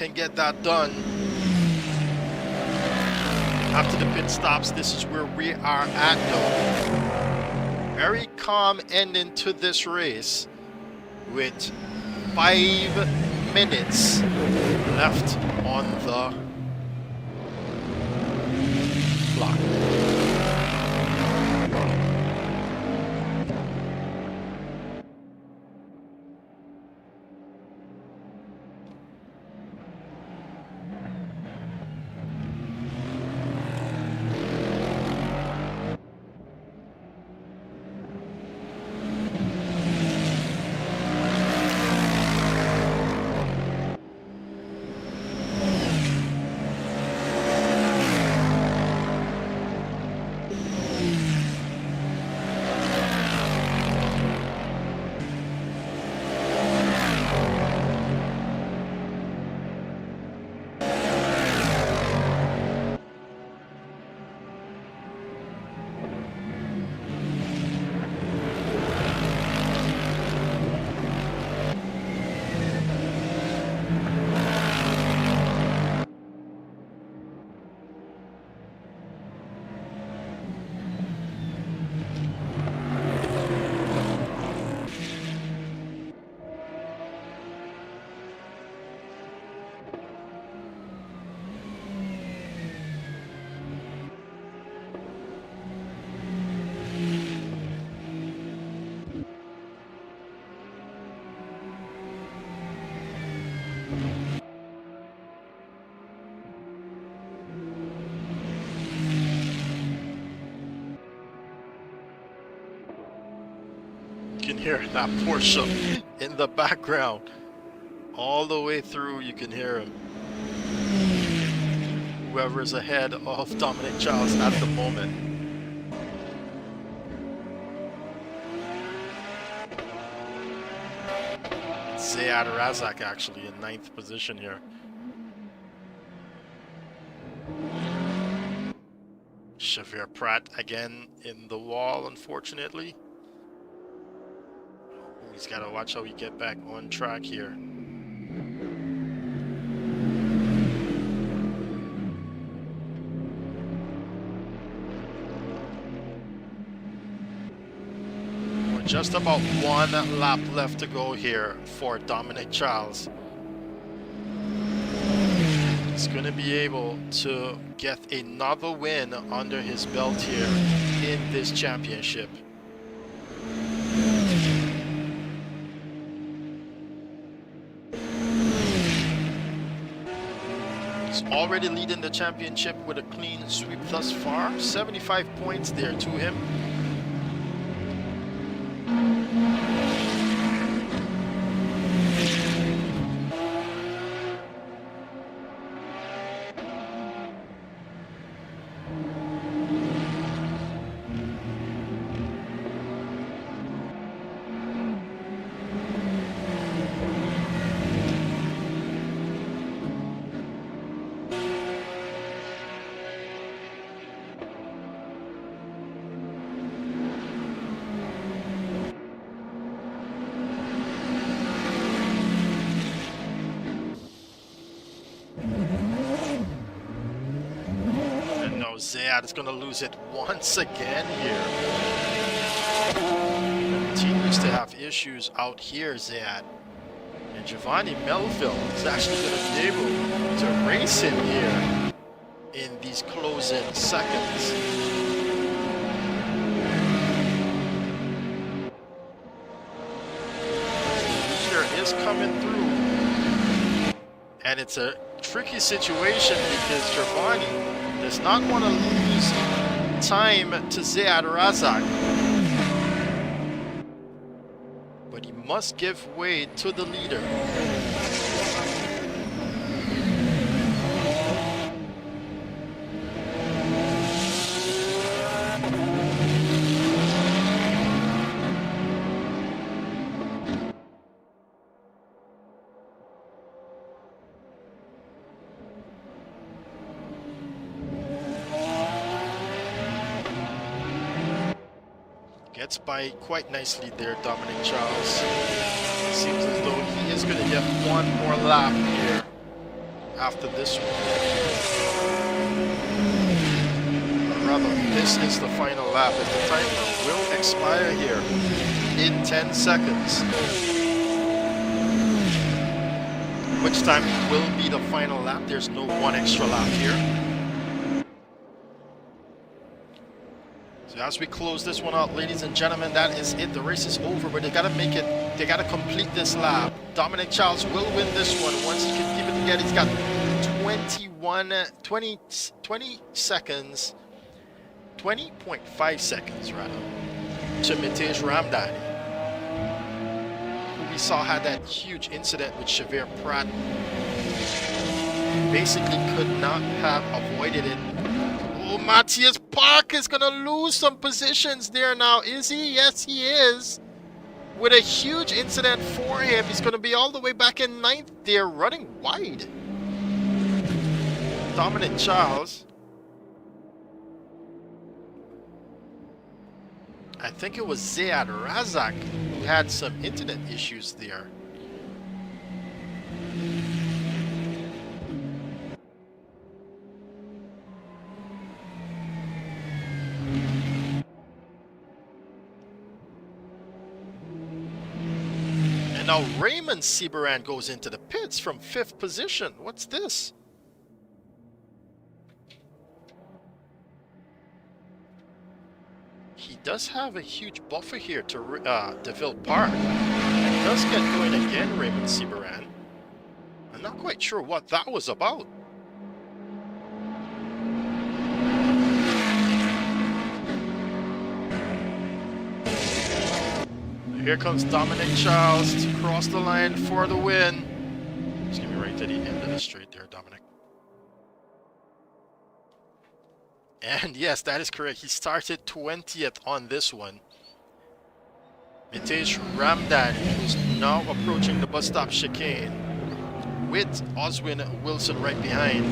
can get that done. After the pit stops, this is where we are at though. Very calm ending to this race with 5 minutes left on the clock. You can hear that Porsche in the background. All the way through, you can hear him. Whoever is ahead of Dominic Charles at the moment. Zayad Razak actually in 9th position here. Xavier Pratt again in the wall, unfortunately. He's got to watch how we get back on track here. We're just about 1 lap left to go here for Dominic Charles. He's going to be able to get another win under his belt here in this championship. He's already leading the championship with a clean sweep thus far. 75 points there to him. Zayad is going to lose it once again here. Continues to have issues out here, Zayad. And Giovanni Melville is actually going to be able to race him here in these closing seconds. The leader is coming through. And it's a tricky situation because Giovanni does not want to lose time to Zayad Razak. But he must give way to the leader. Gets by quite nicely there, Dominic Charles. Seems as though he is going to get one more lap here after this one. Or rather, this is the final lap as the timer will expire here in 10 seconds. Which time will be the final lap. There's no one extra lap here. So as we close this one out, ladies and gentlemen, that is it. The race is over, but they gotta make it, they gotta complete this lap. Dominic Charles will win this one once he can keep it together. He's got 20 seconds, 20.5 seconds rather, to Matej Ramdani, who we saw had that huge incident with Xavier Pratt. Basically could not have avoided it. Oh, Matthias Park is gonna lose some positions there now, is he? Yes, he is. With a huge incident for him, he's gonna be all the way back in 9th there, running wide. Dominic Charles. I think it was Ziad Razak who had some internet issues there. And now Raymond Seabaran goes into the pits from 5th position. What's this? He does have a huge buffer here to DeVille Park. And does get going again, Raymond Seabaran. I'm not quite sure what that was about. Here comes Dominic Charles to cross the line for the win. Just give me right to the end of the straight there, Dominic. And yes, that is correct. He started 20th on this one. Matej Ramdani, who's now approaching the bus stop chicane with Oswin Wilson right behind.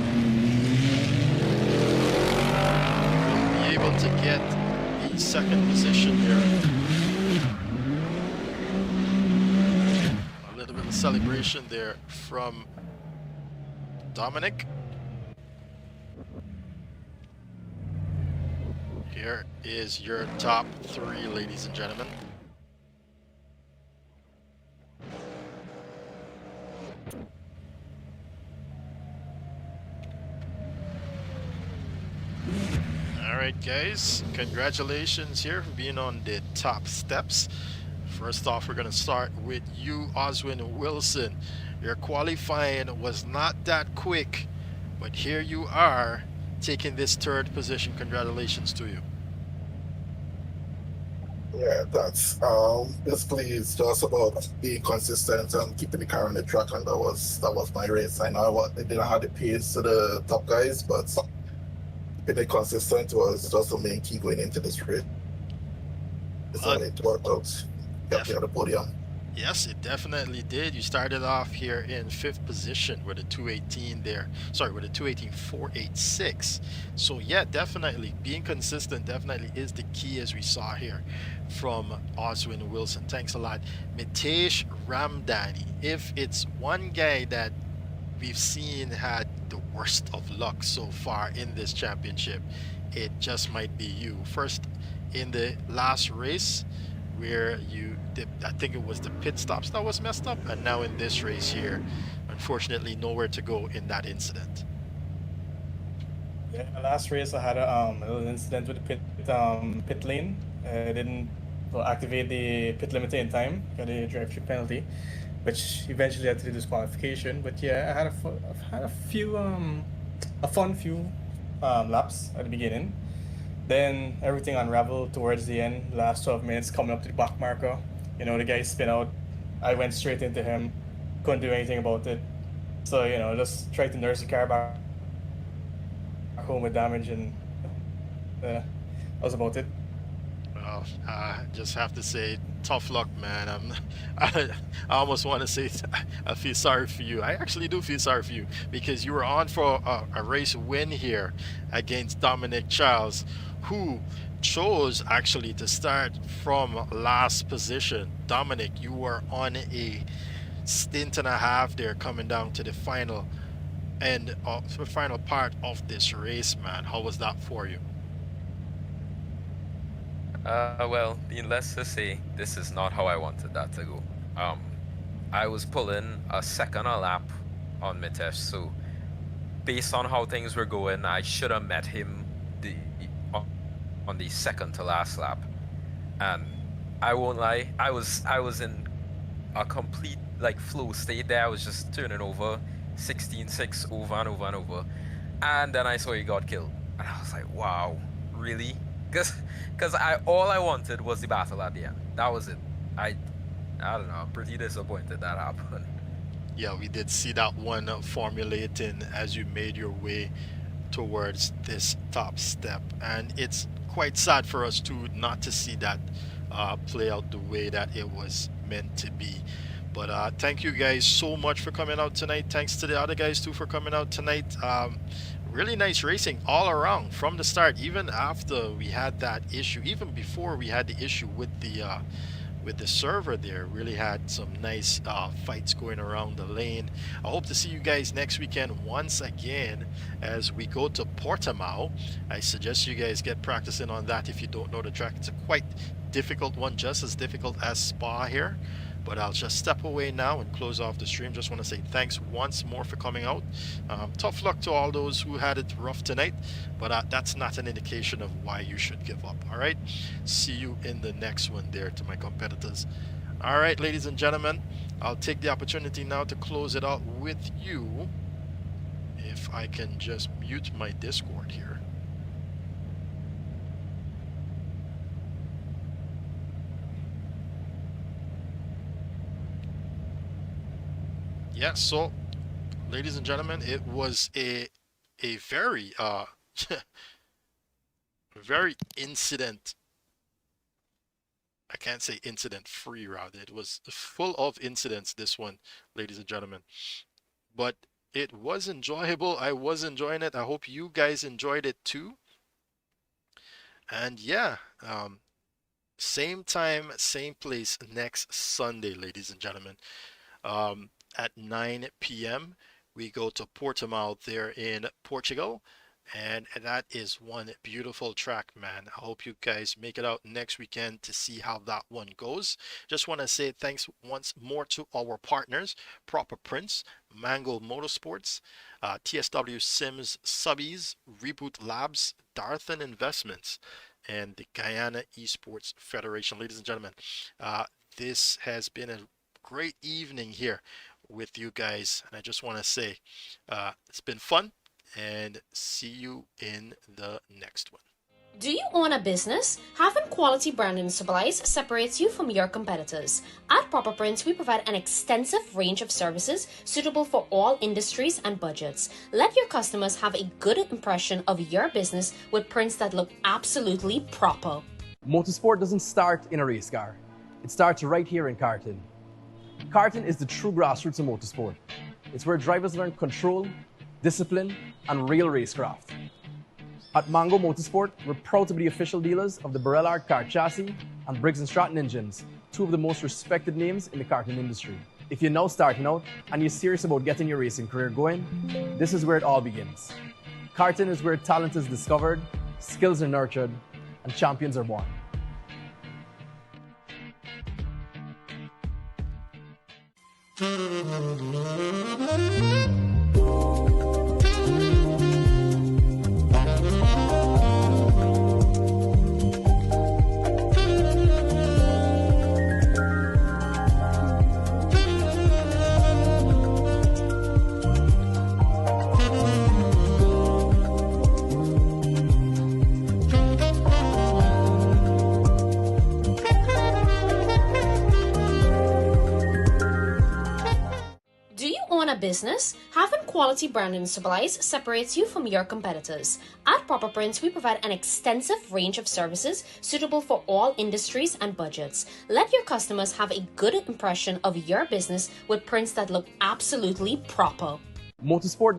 Will be able to get the 2nd position here. A little bit of celebration there from Dominic. Here is your top 3, ladies and gentlemen. Alright guys, congratulations here for being on the top steps. First off, we're going to start with you, Oswin Wilson. Your qualifying was not that quick, but here you are taking this 3rd position. Congratulations to you. Yeah, that's basically it's just about being consistent and keeping the car on the track, and that was my race. I know they didn't have the pace to the top guys, but being consistent was just the main key going into this race. It worked out. Got me on the podium. Yes, it definitely did. You started off here in 5th position with a 218 there. Sorry, with a 218.486. So yeah, definitely being consistent definitely is the key, as we saw here from Oswin Wilson. Thanks a lot. Matej Ramdani. If it's one guy that we've seen had the worst of luck so far in this championship, it just might be you. First in the last race, where you did, I think it was the pit stops that was messed up, and now in this race here, unfortunately nowhere to go in that incident. Yeah, last race I had a little incident with the pit lane. I didn't activate the pit limiter in time, got a drive-through penalty, which eventually led to the disqualification. But yeah, I've had a fun few laps at the beginning. Then everything unraveled towards the end, last 12 minutes, coming up to the back marker. You know, the guy spin out. I went straight into him. Couldn't do anything about it. So, you know, just tried to nurse the car back home with damage, and that was about it. Well, I just have to say, tough luck, man. I almost want to say I feel sorry for you. I actually do feel sorry for you, because you were on for a race win here against Dominic Charles, who chose actually to start from last position. Dominic, you were on a stint and a half there coming down to the final end of the final part of this race, man. How was that for you? Well, let's just say this is not how I wanted that to go. I was pulling a second a lap on Mitesh, so based on how things were going, I should have met him on the second to last lap. And I won't lie, I was in a complete like flow state there. I was just turning over 16-6 over and over and over, and then I saw he got killed, and I was like, wow, really? Because all I wanted was the battle at the end. That was it. I don't know, I'm pretty disappointed that happened. Yeah, we did see that one formulating as you made your way towards this top step, and it's quite sad for us too not to see that play out the way that it was meant to be. But thank you guys so much for coming out tonight. Thanks to the other guys too for coming out tonight. Really nice racing all around from the start, even after we had that issue, even before we had the issue with the server there. Really had some nice fights going around the lane. I hope to see you guys next weekend once again as we go to Portimao. I suggest you guys get practicing on that if you don't know the track. It's a quite difficult one, just as difficult as Spa here. But I'll just step away now and close off the stream. Just want to say thanks once more for coming out. Tough luck to all those who had it rough tonight, but that's not an indication of why you should give up. All right, see you in the next one there to my competitors. All right, ladies and gentlemen, I'll take the opportunity now to close it out with you. If I can just mute my Discord here. Yeah, so ladies and gentlemen, it was a very very incident, I can't say incident free rather, it was full of incidents, this one, ladies and gentlemen, but it was enjoyable. I was enjoying it. I hope you guys enjoyed it too. And yeah, same time, same place next Sunday, ladies and gentlemen. At 9 p.m. we go to Portimao there in Portugal, and that is one beautiful track, man. I hope you guys make it out next weekend to see how that one goes. Just want to say thanks once more to our partners, Proper Prints, Mango Motorsports, TSW Sims Subbies, Reboot Labs, Darthan Investments, and the Guyana Esports Federation. Ladies and gentlemen, this has been a great evening here with you guys, and I just want to say it's been fun, and see you in the next one. Do you own a business? Having quality branding supplies separates you from your competitors. At Proper Prints, we provide an extensive range of services suitable for all industries and budgets. Let your customers have a good impression of your business with prints that look absolutely proper. Motorsport doesn't start in a race car. It starts right here in Carton. Carton is the true grassroots of motorsport. It's where drivers learn control, discipline, and real racecraft. At Mango Motorsport, we're proud to be the official dealers of the Barellard car chassis and Briggs & Stratton engines, two of the most respected names in the karting industry. If you're now starting out and you're serious about getting your racing career going, this is where it all begins. Carton is where talent is discovered, skills are nurtured, and champions are born. Business, having quality branding supplies separates you from your competitors. At Proper Prints, we provide an extensive range of services suitable for all industries and budgets. Let your customers have a good impression of your business with prints that look absolutely proper. Motorsport